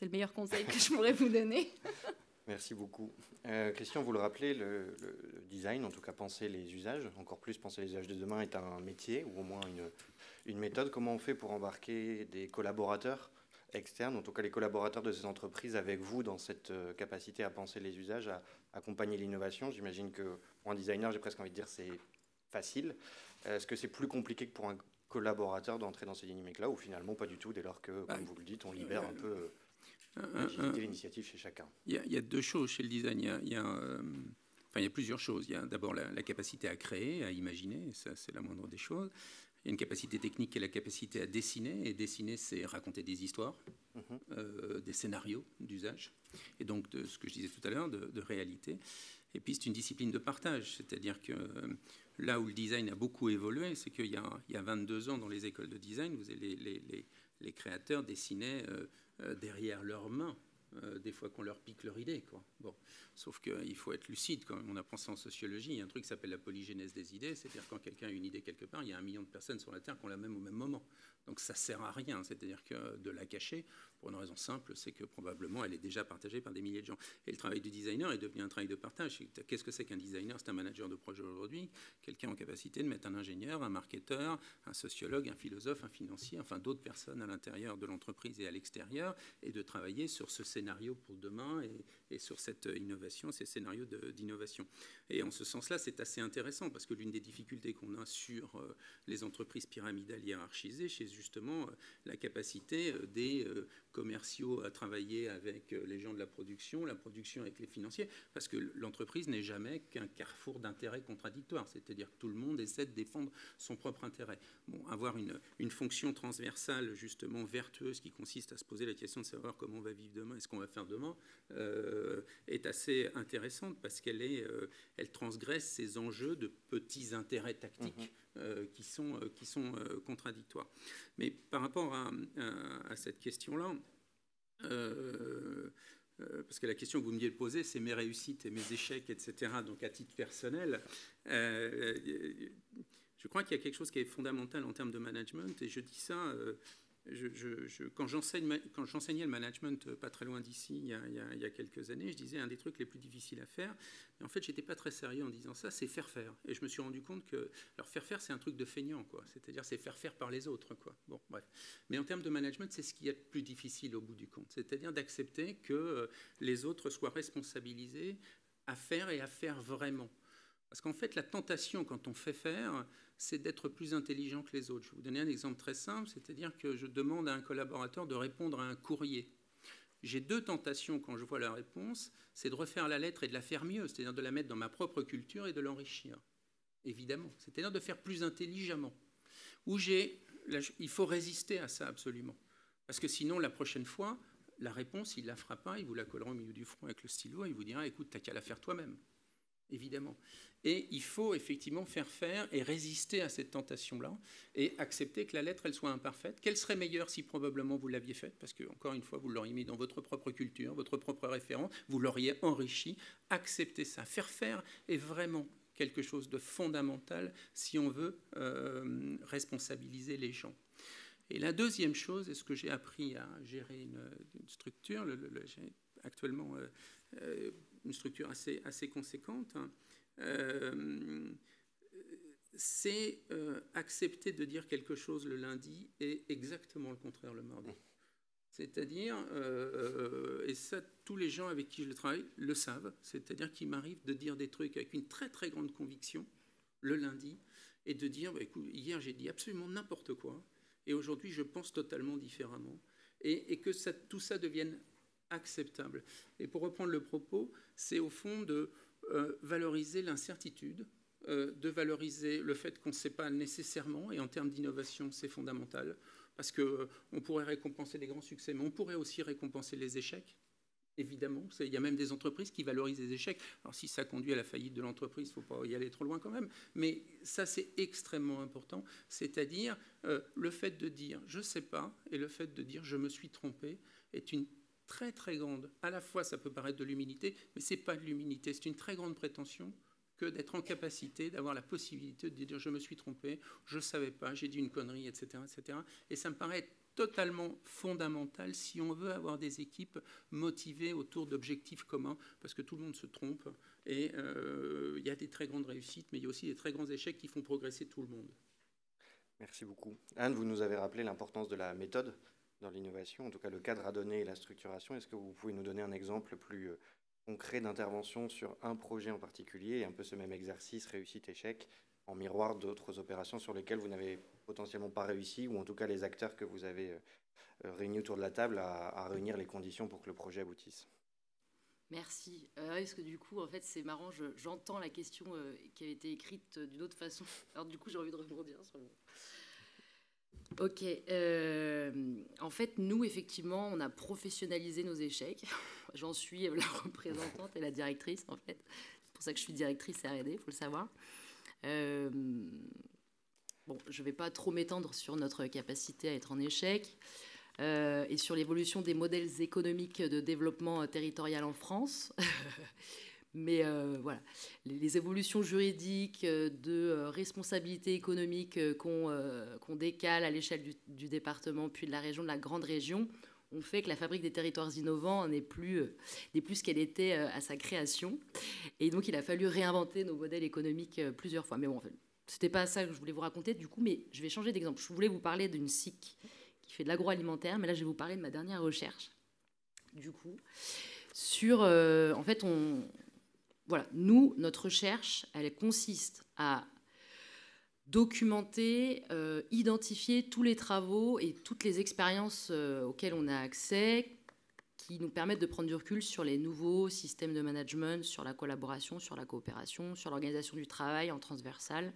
le meilleur conseil que je pourrais vous donner. Merci beaucoup. Christian, vous le rappelez, le design, en tout cas penser les usages, encore plus penser les usages de demain, est un métier ou au moins une méthode. Comment on fait pour embarquer des collaborateurs externes, en tout cas les collaborateurs de ces entreprises, avec vous dans cette capacité à penser les usages, à accompagner l'innovation? J'imagine que pour un designer, j'ai presque envie de dire c'est facile. Est-ce que c'est plus compliqué que pour un collaborateur d'entrer dans ces dynamiques-là, ou finalement pas du tout, dès lors que, comme vous le dites, on libère un peu l'agilité, l'initiative chez chacun? Il y a deux choses chez le design. Il y a plusieurs choses. Il y a d'abord la capacité à créer, à imaginer, ça c'est la moindre des choses. Il y a une capacité technique qui est la capacité à dessiner. Et dessiner, c'est raconter des histoires, des scénarios d'usage. Et donc, de ce que je disais tout à l'heure, de réalité. Et puis, c'est une discipline de partage. C'est-à-dire que là où le design a beaucoup évolué, c'est qu'il y a 22 ans, dans les écoles de design, les créateurs dessinaient derrière leurs mains, des fois qu'on leur pique leur idée, quoi. Bon. Sauf qu'il faut être lucide quand même. On apprend ça en sociologie. Il y a un truc qui s'appelle la polygénèse des idées, c'est-à-dire quand quelqu'un a une idée quelque part, il y a 1 million de personnes sur la Terre qui ont la même au même moment. Donc ça ne sert à rien, c'est-à-dire que de la cacher, pour une raison simple, c'est que probablement elle est déjà partagée par des milliers de gens. Et le travail du designer est devenu un travail de partage. Qu'est-ce que c'est qu'un designer? C'est un manager de projet aujourd'hui, quelqu'un en capacité de mettre un ingénieur, un marketeur, un sociologue, un philosophe, un financier, enfin d'autres personnes à l'intérieur de l'entreprise et à l'extérieur, et de travailler sur ce scénario pour demain et sur cette innovation, ces scénarios d'innovation. Et en ce sens-là, c'est assez intéressant parce que l'une des difficultés qu'on a sur les entreprises pyramidales hiérarchisées, c'est justement la capacité des commerciaux à travailler avec les gens de la production avec les financiers, parce que l'entreprise n'est jamais qu'un carrefour d'intérêts contradictoires, c'est-à-dire que tout le monde essaie de défendre son propre intérêt. Bon, avoir une fonction transversale justement vertueuse qui consiste à se poser la question de savoir comment on va vivre demain et ce qu'on va faire demain est assez intéressante parce elle transgresse ces enjeux de petits intérêts tactiques qui sont contradictoires. Mais par rapport à cette question-là, parce que la question que vous me posez, c'est mes réussites et mes échecs, etc. Donc à titre personnel, je crois qu'il y a quelque chose qui est fondamental en termes de management, et je dis ça... quand j'enseignais le management pas très loin d'ici, il y a quelques années, je disais un des trucs les plus difficiles à faire, et en fait, j'étais pas très sérieux en disant ça, c'est faire faire. Et je me suis rendu compte que, alors faire faire, c'est un truc de feignant, quoi. C'est-à-dire, c'est faire faire par les autres, quoi. Bon, bref. Mais en termes de management, c'est ce qui est le plus difficile au bout du compte. C'est-à-dire d'accepter que les autres soient responsabilisés à faire et à faire vraiment. Parce qu'en fait, la tentation, quand on fait faire, c'est d'être plus intelligent que les autres. Je vais vous donner un exemple très simple, c'est-à-dire que je demande à un collaborateur de répondre à un courrier. J'ai 2 tentations quand je vois la réponse, c'est de refaire la lettre et de la faire mieux, c'est-à-dire de la mettre dans ma propre culture et de l'enrichir, évidemment. C'est-à-dire de faire plus intelligemment. Il faut résister à ça absolument. Parce que sinon, la prochaine fois, la réponse, il ne la fera pas, il vous la collera au milieu du front avec le stylo et il vous dira « écoute, t'as qu'à la faire toi-même ». Évidemment. Et il faut effectivement faire et résister à cette tentation-là et accepter que la lettre, elle soit imparfaite, qu'elle serait meilleure si probablement vous l'aviez faite, parce que, encore une fois, vous l'auriez mis dans votre propre culture, votre propre référence, vous l'auriez enrichi. Accepter ça. Faire est vraiment quelque chose de fondamental si on veut responsabiliser les gens. Et la deuxième chose, est ce que j'ai appris à gérer une structure, j'ai actuellement une structure assez conséquente, c'est accepter de dire quelque chose le lundi et exactement le contraire le mardi. C'est-à-dire, et ça, tous les gens avec qui je travaille le savent, c'est-à-dire qu'il m'arrive de dire des trucs avec une très très grande conviction le lundi et de dire, bah, écoute, hier j'ai dit absolument n'importe quoi et aujourd'hui je pense totalement différemment et que tout ça devienne acceptable. Et pour reprendre le propos, c'est au fond de valoriser l'incertitude, de valoriser le fait qu'on ne sait pas nécessairement, et en termes d'innovation, c'est fondamental, parce qu'on pourrait récompenser les grands succès, mais on pourrait aussi récompenser les échecs, évidemment. Il y a même des entreprises qui valorisent les échecs. Alors si ça conduit à la faillite de l'entreprise, il ne faut pas y aller trop loin quand même, mais ça c'est extrêmement important, c'est-à-dire le fait de dire « je ne sais pas » et le fait de dire « je me suis trompé » est une très très grande, à la fois ça peut paraître de l'humilité, mais ce n'est pas de l'humilité, c'est une très grande prétention que d'être en capacité d'avoir la possibilité de dire je me suis trompé, je ne savais pas, j'ai dit une connerie, etc., etc. Et ça me paraît totalement fondamental si on veut avoir des équipes motivées autour d'objectifs communs, parce que tout le monde se trompe et il y a des très grandes réussites, mais il y a aussi des très grands échecs qui font progresser tout le monde. Merci beaucoup. Anne, vous nous avez rappelé l'importance de la méthode dans l'innovation, en tout cas le cadre à donner et la structuration. Est-ce que vous pouvez nous donner un exemple plus concret d'intervention sur un projet en particulier et un peu ce même exercice réussite-échec en miroir d'autres opérations sur lesquelles vous n'avez potentiellement pas réussi, ou en tout cas les acteurs que vous avez réunis autour de la table à réunir les conditions pour que le projet aboutisse? Merci. Parce que du coup, en fait, c'est marrant, j'entends la question qui avait été écrite d'une autre façon. Alors du coup, j'ai envie de rebondir sur le... Ok. En fait, nous, effectivement, on a professionnalisé nos échecs. J'en suis la représentante et la directrice, en fait. C'est pour ça que je suis directrice R&D, il faut le savoir. Bon, je ne vais pas trop m'étendre sur notre capacité à être en échec et sur l'évolution des modèles économiques de développement territorial en France. Mais voilà, les évolutions juridiques de responsabilité économique qu'on décale à l'échelle du département, puis de la région, de la grande région, ont fait que la Fabrique des territoires innovants n'est plus ce qu'elle était à sa création. Et donc, il a fallu réinventer nos modèles économiques plusieurs fois. Mais bon, en fait, ce n'était pas ça que je voulais vous raconter, du coup, mais je vais changer d'exemple. Je voulais vous parler d'une SIC qui fait de l'agroalimentaire, mais là, je vais vous parler de ma dernière recherche, du coup, sur... en fait, voilà, nous, notre recherche, elle consiste à documenter, identifier tous les travaux et toutes les expériences auxquelles on a accès qui nous permettent de prendre du recul sur les nouveaux systèmes de management, sur la collaboration, sur la coopération, sur l'organisation du travail en transversal,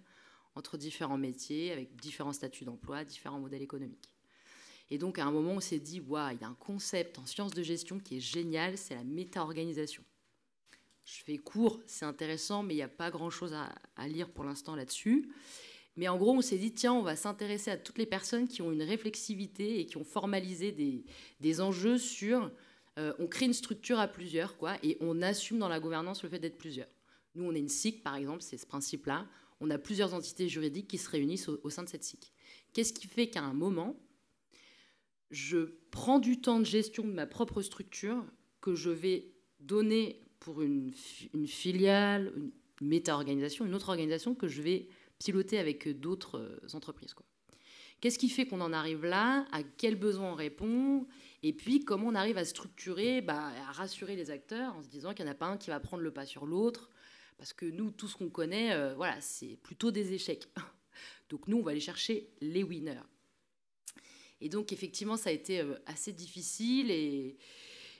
entre différents métiers, avec différents statuts d'emploi, différents modèles économiques. Et donc, à un moment, on s'est dit, waouh, il y a un concept en sciences de gestion qui est génial, c'est la méta-organisation. Je fais court, c'est intéressant, mais il n'y a pas grand-chose à lire pour l'instant là-dessus. Mais en gros, on s'est dit, tiens, on va s'intéresser à toutes les personnes qui ont une réflexivité et qui ont formalisé des enjeux sur... on crée une structure à plusieurs, quoi, et on assume dans la gouvernance le fait d'être plusieurs. Nous, on est une SIC, par exemple, c'est ce principe-là. On a plusieurs entités juridiques qui se réunissent au sein de cette SIC. Qu'est-ce qui fait qu'à un moment, je prends du temps de gestion de ma propre structure que je vais donner pour une filiale, une méta-organisation, une autre organisation que je vais piloter avec d'autres entreprises, quoi. Qu'est-ce qui fait qu'on en arrive là? À quels besoins on répond? Et puis, comment on arrive à structurer, à rassurer les acteurs en se disant qu'il n'y en a pas un qui va prendre le pas sur l'autre. Parce que nous, tout ce qu'on connaît, voilà, c'est plutôt des échecs. Donc nous, on va aller chercher les winners. Et donc, effectivement, ça a été assez difficile et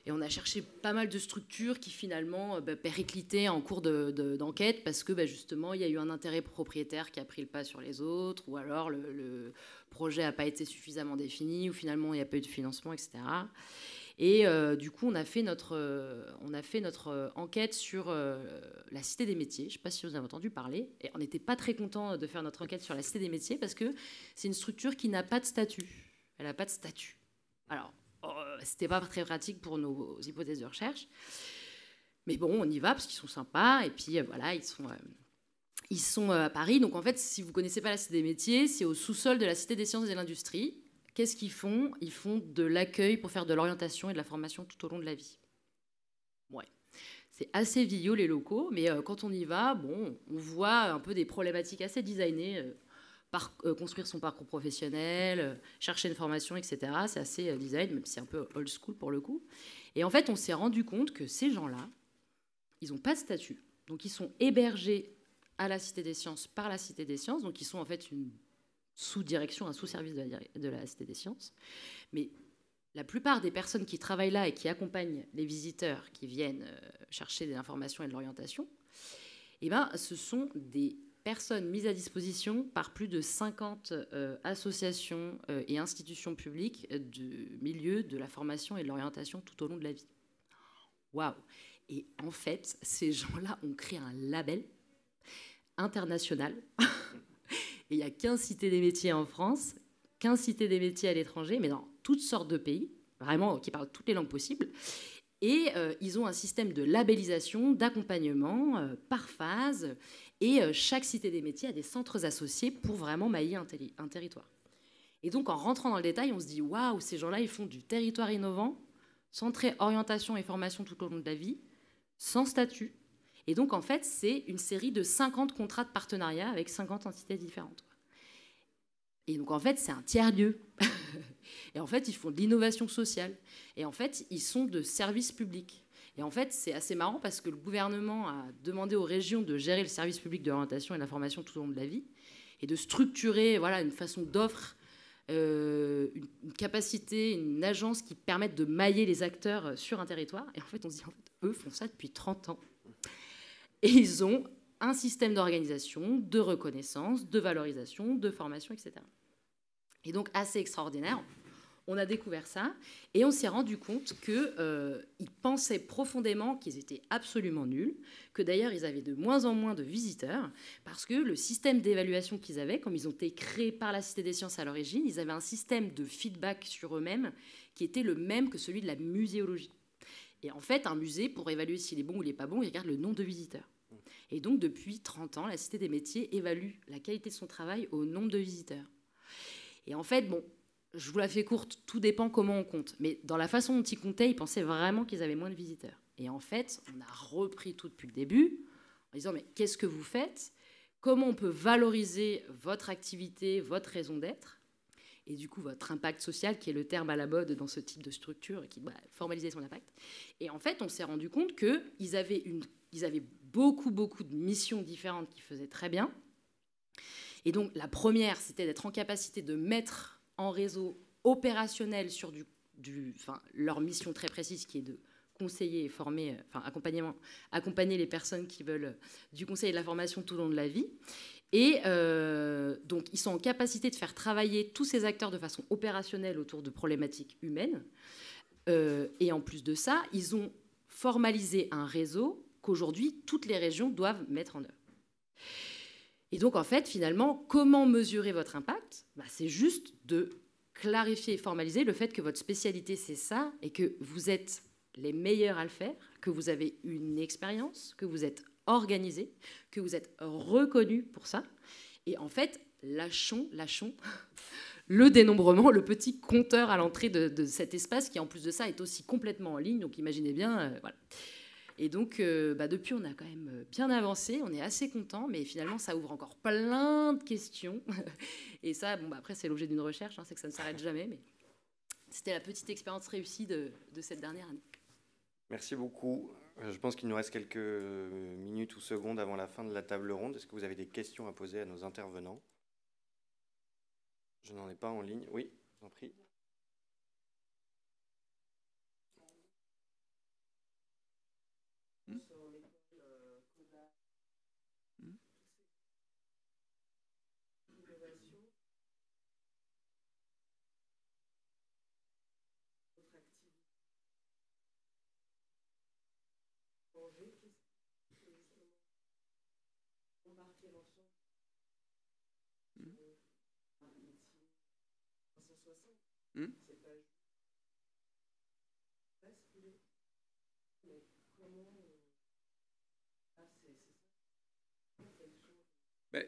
on a cherché pas mal de structures qui, finalement, périclitaient en cours d'enquête parce que, justement, il y a eu un intérêt propriétaire qui a pris le pas sur les autres ou alors le projet n'a pas été suffisamment défini ou finalement, il n'y a pas eu de financement, etc. Et du coup, on a fait notre enquête sur la Cité des Métiers. Je ne sais pas si vous en avez entendu parler. Et on n'était pas très contents de faire notre enquête sur la Cité des Métiers parce que c'est une structure qui n'a pas de statut. Elle n'a pas de statut. Alors, c'était pas très pratique pour nos hypothèses de recherche. Mais bon, on y va parce qu'ils sont sympas. Et puis, voilà, ils sont à Paris. Donc, en fait, si vous ne connaissez pas la Cité des Métiers, c'est au sous-sol de la Cité des Sciences et de l'Industrie. Qu'est-ce qu'ils font? Ils font de l'accueil pour faire de l'orientation et de la formation tout au long de la vie. Ouais. C'est assez vieillot, les locaux, mais quand on y va, bon, on voit un peu des problématiques assez designées. Construire son parcours professionnel, chercher une formation, etc. C'est assez design, même si c'est un peu old school pour le coup. Et en fait, on s'est rendu compte que ces gens-là, ils n'ont pas de statut. Donc, ils sont hébergés à la Cité des Sciences par la Cité des Sciences. Donc, ils sont en fait une sous-direction, un sous-service de la Cité des Sciences. Mais la plupart des personnes qui travaillent là et qui accompagnent les visiteurs qui viennent chercher des informations et de l'orientation, ce sont des personnes mises à disposition par plus de 50 associations et institutions publiques du milieu de la formation et de l'orientation tout au long de la vie. Waouh! Et en fait, ces gens-là ont créé un label international. Et il y a 15 cités des métiers en France, 15 cités des métiers à l'étranger, mais dans toutes sortes de pays, vraiment, qui parlent toutes les langues possibles. Et ils ont un système de labellisation, d'accompagnement par phase. Et chaque cité des métiers a des centres associés pour vraiment mailler un territoire. Et donc, en rentrant dans le détail, on se dit « Waouh, ces gens-là, ils font du territoire innovant, centré orientation et formation tout au long de la vie, sans statut. » Et donc, en fait, c'est une série de 50 contrats de partenariat avec 50 entités différentes. Et donc, en fait, c'est un tiers-lieu. Et en fait, ils font de l'innovation sociale. Et en fait, ils sont de service public. Et en fait, c'est assez marrant parce que le gouvernement a demandé aux régions de gérer le service public de l'orientation et de la formation tout au long de la vie et de structurer une façon d'offre, une capacité, une agence qui permette de mailler les acteurs sur un territoire. Et en fait, on se dit, eux font ça depuis 30 ans. Et ils ont un système d'organisation, de reconnaissance, de valorisation, de formation, etc. Et donc, assez extraordinaire. On a découvert ça et on s'est rendu compte qu'ils pensaient profondément qu'ils étaient absolument nuls, que d'ailleurs, ils avaient de moins en moins de visiteurs parce que le système d'évaluation qu'ils avaient, comme ils ont été créés par la Cité des Sciences à l'origine, ils avaient un système de feedback sur eux-mêmes qui était le même que celui de la muséologie. Et en fait, un musée, pour évaluer s'il est bon ou il n'est pas bon, il regarde le nombre de visiteurs. Et donc, depuis 30 ans, la Cité des métiers évalue la qualité de son travail au nombre de visiteurs. Et en fait, bon, je vous la fais courte, tout dépend comment on compte. Mais dans la façon dont ils comptaient, ils pensaient vraiment qu'ils avaient moins de visiteurs. Et en fait, on a repris tout depuis le début en disant, mais qu'est-ce que vous faites? Comment on peut valoriser votre activité, votre raison d'être? Et du coup, votre impact social, qui est le terme à la mode dans ce type de structure, qui formalisait son impact. Et en fait, on s'est rendu compte qu'ils avaient beaucoup de missions différentes qu'ils faisaient très bien. Et donc, la première, c'était d'être en capacité de mettre en réseau opérationnel sur leur mission très précise, qui est de conseiller et former, accompagner les personnes qui veulent du conseil et de la formation tout au long de la vie. Et donc, ils sont en capacité de faire travailler tous ces acteurs de façon opérationnelle autour de problématiques humaines. Et en plus de ça, ils ont formalisé un réseau qu'aujourd'hui, toutes les régions doivent mettre en œuvre. Et donc, en fait, finalement, comment mesurer votre impact? C'est juste de clarifier et formaliser le fait que votre spécialité, c'est ça, et que vous êtes les meilleurs à le faire, que vous avez une expérience, que vous êtes organisé, que vous êtes reconnu pour ça. Et en fait, lâchons le dénombrement, le petit compteur à l'entrée de cet espace qui, en plus de ça, est aussi complètement en ligne. Donc, imaginez bien, voilà. Et donc, depuis, on a quand même bien avancé. On est assez content, mais finalement, ça ouvre encore plein de questions. Et ça, après, c'est l'objet d'une recherche, c'est que ça ne s'arrête jamais. Mais c'était la petite expérience réussie de cette dernière année. Merci beaucoup. Je pense qu'il nous reste quelques minutes ou secondes avant la fin de la table ronde. Est-ce que vous avez des questions à poser à nos intervenants? Je n'en ai pas en ligne. Oui, je vous en prie.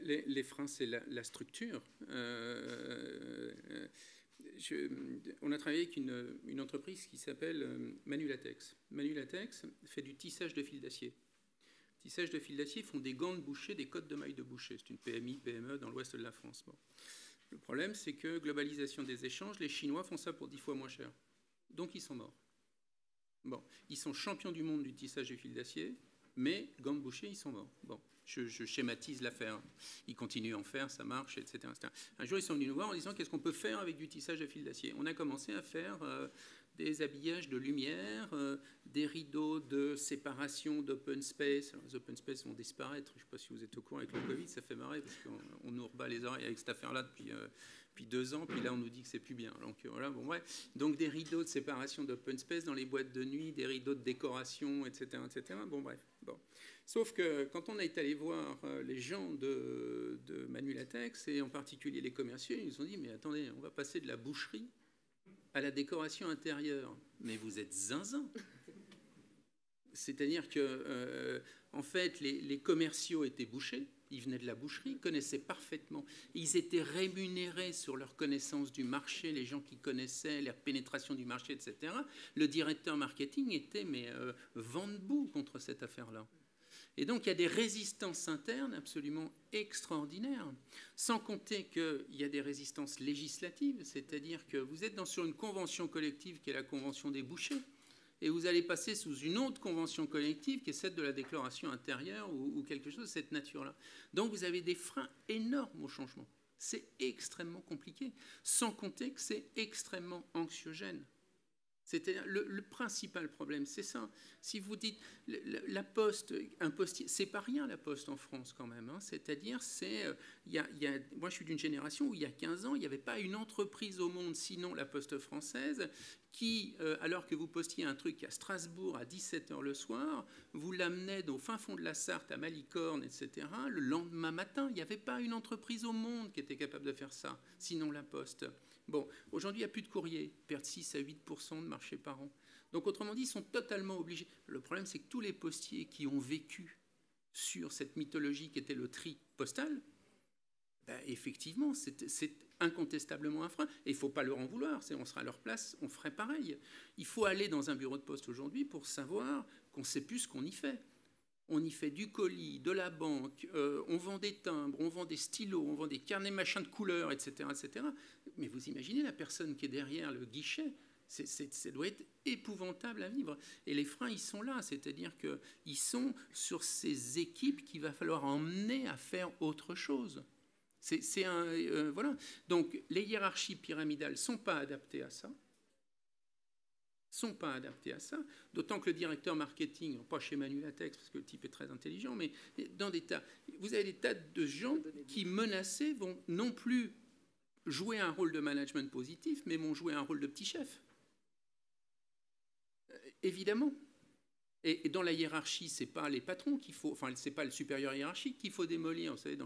Les freins, c'est la structure. On a travaillé avec une entreprise qui s'appelle Manulatex. Manulatex fait du tissage de fil d'acier. Tissage de fil d'acier, font des gants de boucher, des cottes de mailles de boucher. C'est une PMI, PME dans l'ouest de la France. Bon. Le problème, c'est que globalisation des échanges, les Chinois font ça pour 10 fois moins cher. Donc, ils sont morts. Bon, ils sont champions du monde du tissage de fil d'acier, mais gants de boucher, ils sont morts. Bon, je schématise l'affaire. Ils continuent à en faire, ça marche, etc., etc. Un jour, ils sont venus nous voir en disant qu'est-ce qu'on peut faire avec du tissage de fil d'acier. On a commencé à faire des habillages de lumière, des rideaux de séparation d'open space. Alors, les open space vont disparaître. Je ne sais pas si vous êtes au courant avec le Covid, ça fait marrer parce qu'on nous rebat les oreilles avec cette affaire-là depuis 2 ans, puis là on nous dit que c'est plus bien. Donc voilà, bon ouais. Donc des rideaux de séparation d'open space dans les boîtes de nuit, des rideaux de décoration, etc., etc. Bon bref. Bon. Sauf que quand on est allé voir les gens de Manulatex et en particulier les commerciaux, ils nous ont dit mais attendez, on va passer de la boucherie à la décoration intérieure. Mais vous êtes zinzin. C'est-à-dire que, en fait, les commerciaux étaient bouchés, ils venaient de la boucherie, connaissaient parfaitement. Ils étaient rémunérés sur leur connaissance du marché, les gens qui connaissaient leur pénétration du marché, etc. Le directeur marketing était vent debout contre cette affaire-là. Et donc, il y a des résistances internes absolument extraordinaires, sans compter qu'il y a des résistances législatives, c'est-à-dire que vous êtes sur une convention collective qui est la convention des bouchers, et vous allez passer sous une autre convention collective qui est celle de la déclaration intérieure ou quelque chose de cette nature-là. Donc vous avez des freins énormes au changement. C'est extrêmement compliqué, sans compter que c'est extrêmement anxiogène. C'est-à-dire le principal problème, c'est ça. Si vous dites la poste, un postier, c'est pas rien la poste en France quand même. Hein. C'est-à-dire, moi je suis d'une génération où il y a 15 ans, il n'y avait pas une entreprise au monde, sinon la Poste française, qui, alors que vous postiez un truc à Strasbourg à 17h le soir, vous l'amenait au fin fond de la Sarthe, à Malicorne, etc. Le lendemain matin, il n'y avait pas une entreprise au monde qui était capable de faire ça, sinon la Poste. Bon, aujourd'hui, il n'y a plus de courrier, ils perdent 6 à 8% de marché par an. Donc, autrement dit, ils sont totalement obligés. Le problème, c'est que tous les postiers qui ont vécu sur cette mythologie qui était le tri postal, ben, effectivement, c'est incontestablement un frein. Et il ne faut pas leur en vouloir. On sera à leur place, on ferait pareil. Il faut aller dans un bureau de poste aujourd'hui pour savoir qu'on ne sait plus ce qu'on y fait. On y fait du colis, de la banque, on vend des timbres, on vend des stylos, on vend des carnets machins de couleurs, etc., etc. Mais vous imaginez la personne qui est derrière le guichet, ça doit être épouvantable à vivre. Et les freins, ils sont là, c'est-à-dire qu'ils sont sur ces équipes qu'il va falloir emmener à faire autre chose. Voilà. Donc les hiérarchies pyramidales ne sont pas adaptées à ça. D'autant que le directeur marketing, pas chez Manu Latex, parce que le type est très intelligent, mais dans des tas, vous avez des tas de gens qui, menacés, vont non plus jouer un rôle de management positif, mais vont jouer un rôle de petit chef. Évidemment. Et dans la hiérarchie, c'est pas les patrons qu'il faut, enfin, c'est pas le supérieur hiérarchique qu'il faut démolir. Vous savez,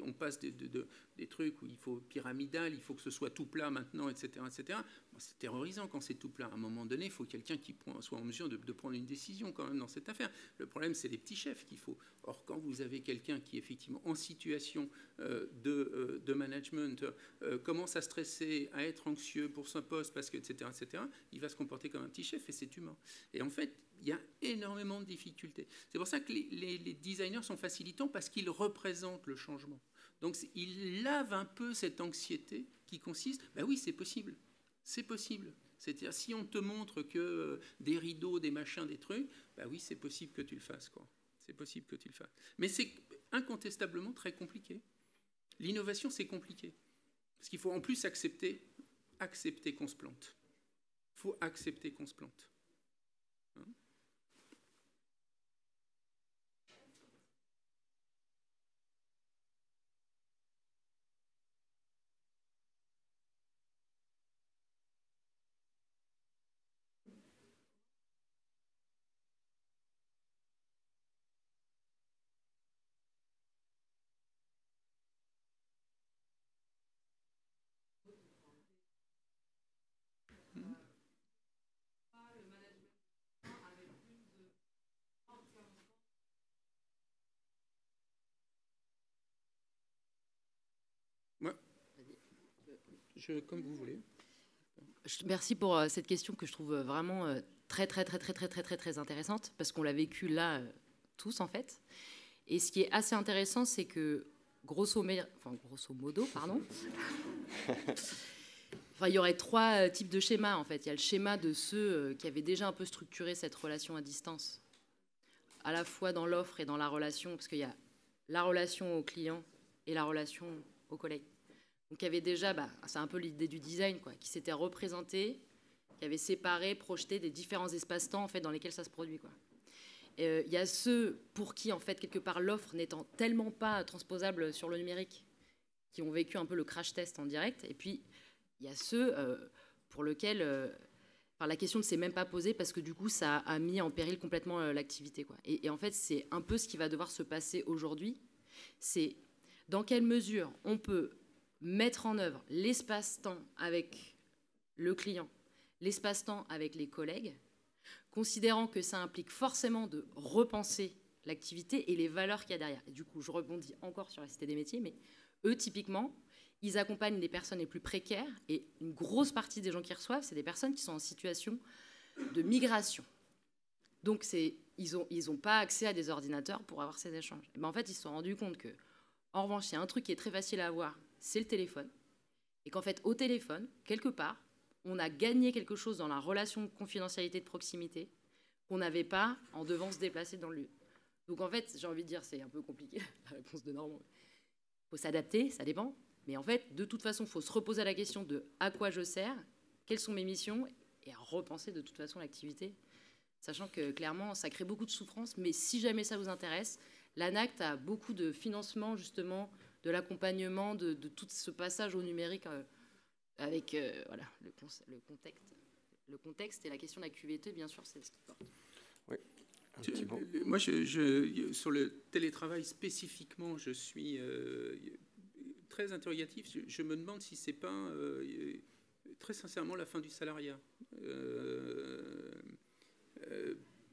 on passe des trucs où il faut pyramidal, il faut que ce soit tout plat maintenant, etc., etc. Bon, c'est terrorisant quand c'est tout plat. À un moment donné, il faut quelqu'un qui soit en mesure de prendre une décision quand même dans cette affaire. Le problème, c'est les petits chefs qu'il faut. Or, quand vous avez quelqu'un qui est effectivement en situation de management, commence à stresser, à être anxieux pour son poste, parce que, etc., etc., il va se comporter comme un petit chef et c'est humain. Et en fait, il y a énormément de difficultés. C'est pour ça que les designers sont facilitants parce qu'ils représentent le changement. Donc, ils lavent un peu cette anxiété qui consiste, ben oui, c'est possible. C'est possible. C'est-à-dire, si on te montre que des rideaux, des machins, des trucs, ben oui, c'est possible que tu le fasses, quoi. C'est possible que tu le fasses. Mais c'est incontestablement très compliqué. L'innovation, c'est compliqué. Parce qu'il faut en plus accepter qu'on se plante. Il faut accepter qu'on se plante. Hein ? Comme vous voulez. Merci pour cette question que je trouve vraiment très intéressante, parce qu'on l'a vécu là tous en fait. Et ce qui est assez intéressant, c'est que grosso modo, il y aurait 3 types de schémas en fait. Il y a le schéma de ceux qui avaient déjà un peu structuré cette relation à distance, à la fois dans l'offre et dans la relation, parce qu'il y a la relation au client et la relation aux collègues. Donc il y avait déjà, c'est un peu l'idée du design, quoi, qui s'était représenté, qui avait séparé, projeté des différents espaces-temps en fait, dans lesquels ça se produit, quoi. Il y a ceux pour qui, en fait, quelque part, l'offre n'étant tellement pas transposable sur le numérique, qui ont vécu un peu le crash test en direct. Et puis, il y a ceux pour lesquels la question ne s'est même pas posée parce que, du coup, ça a mis en péril complètement l'activité, quoi. Et en fait, c'est un peu ce qui va devoir se passer aujourd'hui. C'est dans quelle mesure on peut mettre en œuvre l'espace-temps avec le client, l'espace-temps avec les collègues, considérant que ça implique forcément de repenser l'activité et les valeurs qu'il y a derrière. Et du coup, je rebondis encore sur la Cité des métiers, mais eux, typiquement, ils accompagnent les personnes les plus précaires et une grosse partie des gens qui reçoivent, c'est des personnes qui sont en situation de migration. Donc, ils n'ont pas accès à des ordinateurs pour avoir ces échanges. Et ben, en fait, ils se sont rendus compte que, en revanche, il y a un truc qui est très facile à avoir, c'est le téléphone. Et qu'en fait, au téléphone, quelque part, on a gagné quelque chose dans la relation de confidentialité de proximité qu'on n'avait pas en devant se déplacer dans le lieu. Donc en fait, j'ai envie de dire, c'est un peu compliqué, la réponse de Normand. Il faut s'adapter, ça dépend. Mais en fait, de toute façon, il faut se reposer la question de à quoi je sers, quelles sont mes missions, et à repenser de toute façon l'activité. Sachant que clairement, ça crée beaucoup de souffrance. Mais si jamais ça vous intéresse, l'ANACT a beaucoup de financement, justement, de l'accompagnement, de tout ce passage au numérique avec voilà, le contexte et la question de la QVT, bien sûr, c'est ce qui porte. Oui. Moi, sur le télétravail spécifiquement, je suis très interrogatif. Je me demande si c'est pas très sincèrement la fin du salariat.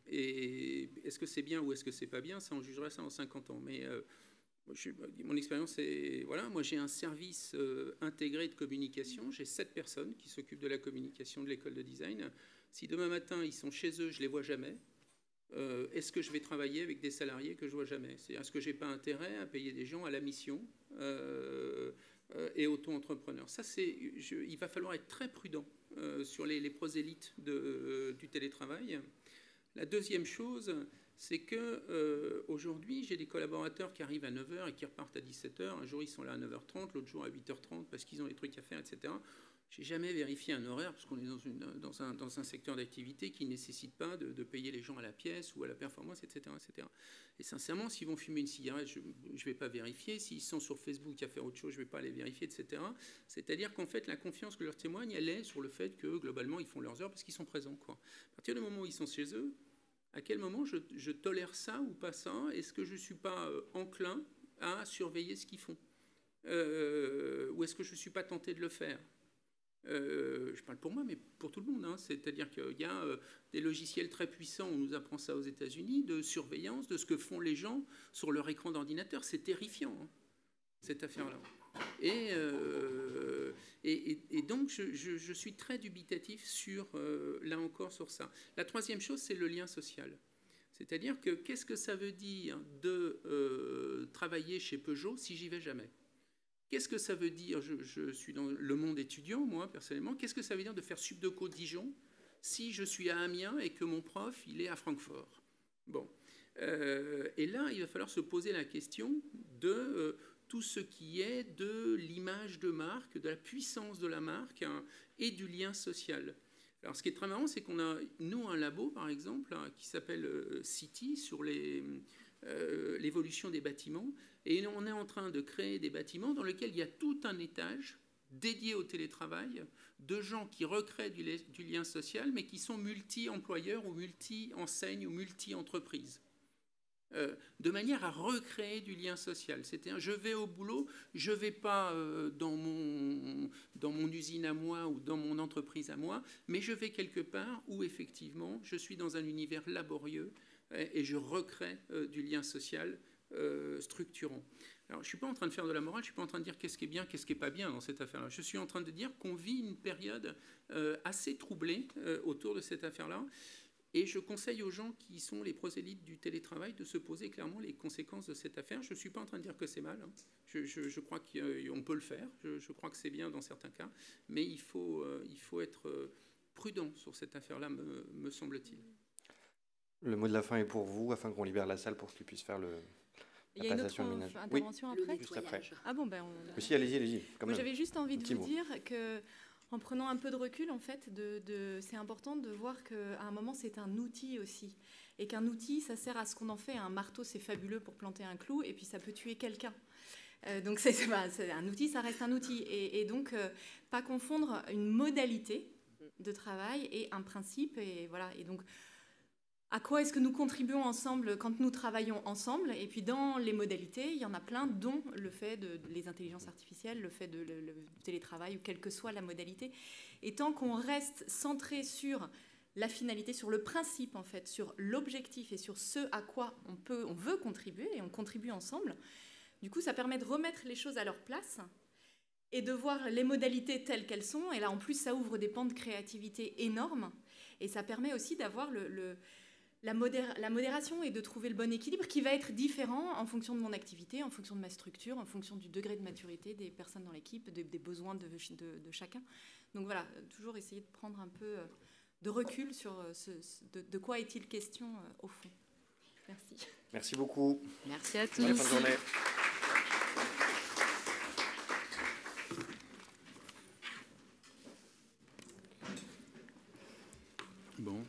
Et est-ce que c'est bien ou est-ce que c'est pas bien? Ça, on jugera ça en 50 ans. Mais mon expérience, c'est voilà, moi j'ai un service intégré de communication. J'ai 7 personnes qui s'occupent de la communication de l'école de design. Si demain matin ils sont chez eux, je les vois jamais. Est-ce que je vais travailler avec des salariés que je vois jamais? Est-ce que j'ai pas intérêt à payer des gens à la mission et auto-entrepreneurs? Ça, il va falloir être très prudent sur les prosélytes du télétravail. La deuxième chose, c'est que aujourd'hui, j'ai des collaborateurs qui arrivent à 9h et qui repartent à 17h. Un jour, ils sont là à 9h30, l'autre jour à 8h30 parce qu'ils ont des trucs à faire, etc. Je n'ai jamais vérifié un horaire parce qu'on est dans un secteur d'activité qui ne nécessite pas de payer les gens à la pièce ou à la performance, etc. etc. Et sincèrement, s'ils vont fumer une cigarette, je ne vais pas vérifier. S'ils sont sur Facebook à faire autre chose, je ne vais pas les vérifier, etc. C'est-à-dire qu'en fait, la confiance que leur témoignent, elle est sur le fait que, globalement, ils font leurs heures parce qu'ils sont présents, quoi. À partir du moment où ils sont chez eux, à quel moment je tolère ça ou pas ça? Est-ce que je ne suis pas enclin à surveiller ce qu'ils font? Ou est-ce que je ne suis pas tenté de le faire? Je parle pour moi, mais pour tout le monde. Hein. C'est-à-dire qu'il y a des logiciels très puissants, on nous apprend ça aux États-Unis, de surveillance de ce que font les gens sur leur écran d'ordinateur. C'est terrifiant, hein, cette affaire-là. Et donc, je suis très dubitatif là encore sur ça. La troisième chose, c'est le lien social. C'est-à-dire que qu'est-ce que ça veut dire de travailler chez Peugeot si j'y vais jamais? Qu'est-ce que ça veut dire, je suis dans le monde étudiant, moi, personnellement, qu'est-ce que ça veut dire de faire Subdeco Dijon si je suis à Amiens et que mon prof, il est à Francfort? Bon. Et là, il va falloir se poser la question de tout ce qui est de l'image de marque, de la puissance de la marque, hein, et du lien social. Alors, ce qui est très marrant, c'est qu'on a, nous, un labo, par exemple, hein, qui s'appelle City, sur l'évolution des bâtiments. Et on est en train de créer des bâtiments dans lesquels il y a tout un étage dédié au télétravail, de gens qui recréent du lien social, mais qui sont multi-employeurs ou multi-enseignes ou multi-entreprises. De manière à recréer du lien social. C'est-à-dire, je vais au boulot, je ne vais pas dans mon usine à moi ou dans mon entreprise à moi, mais je vais quelque part où, effectivement, je suis dans un univers laborieux et je recrée du lien social structurant. Alors, je ne suis pas en train de faire de la morale, je ne suis pas en train de dire qu'est-ce qui est bien, qu'est-ce qui n'est pas bien dans cette affaire-là. Je suis en train de dire qu'on vit une période assez troublée autour de cette affaire-là. Et je conseille aux gens qui sont les prosélytes du télétravail de se poser clairement les conséquences de cette affaire. Je ne suis pas en train de dire que c'est mal. Hein. Je crois qu'on peut le faire. Je crois que c'est bien dans certains cas. Mais il faut être prudent sur cette affaire-là, me semble-t-il. Le mot de la fin est pour vous, afin qu'on libère la salle pour qu'il puisse faire il y a une autre intervention après. Juste après. Ah bon, ben Si, allez-y. Moi, j'avais juste envie de vous dire que, en prenant un peu de recul, en fait, c'est important de voir qu'à un moment, c'est un outil aussi. Et qu'un outil, ça sert à ce qu'on en fait. Un marteau, c'est fabuleux pour planter un clou, et puis ça peut tuer quelqu'un. Donc, c'est un outil, ça reste un outil. Et donc, pas confondre une modalité de travail et un principe. Et voilà. Et donc, à quoi est-ce que nous contribuons ensemble quand nous travaillons ensemble? Et puis dans les modalités, il y en a plein, dont le fait de les intelligences artificielles, le fait de le télétravail, ou quelle que soit la modalité. Et tant qu'on reste centré sur la finalité, sur le principe en fait, sur l'objectif et sur ce à quoi on veut contribuer, et on contribue ensemble. Du coup, ça permet de remettre les choses à leur place et de voir les modalités telles qu'elles sont. Et là, en plus, ça ouvre des pans de créativité énormes. Et ça permet aussi d'avoir la modération et de trouver le bon équilibre qui va être différent en fonction de mon activité, en fonction de ma structure, en fonction du degré de maturité des personnes dans l'équipe, des besoins de chacun. Donc voilà, toujours essayer de prendre un peu de recul sur de quoi est-il question au fond. Merci. Merci beaucoup. Merci à tous. Bonne fin de journée. Bon.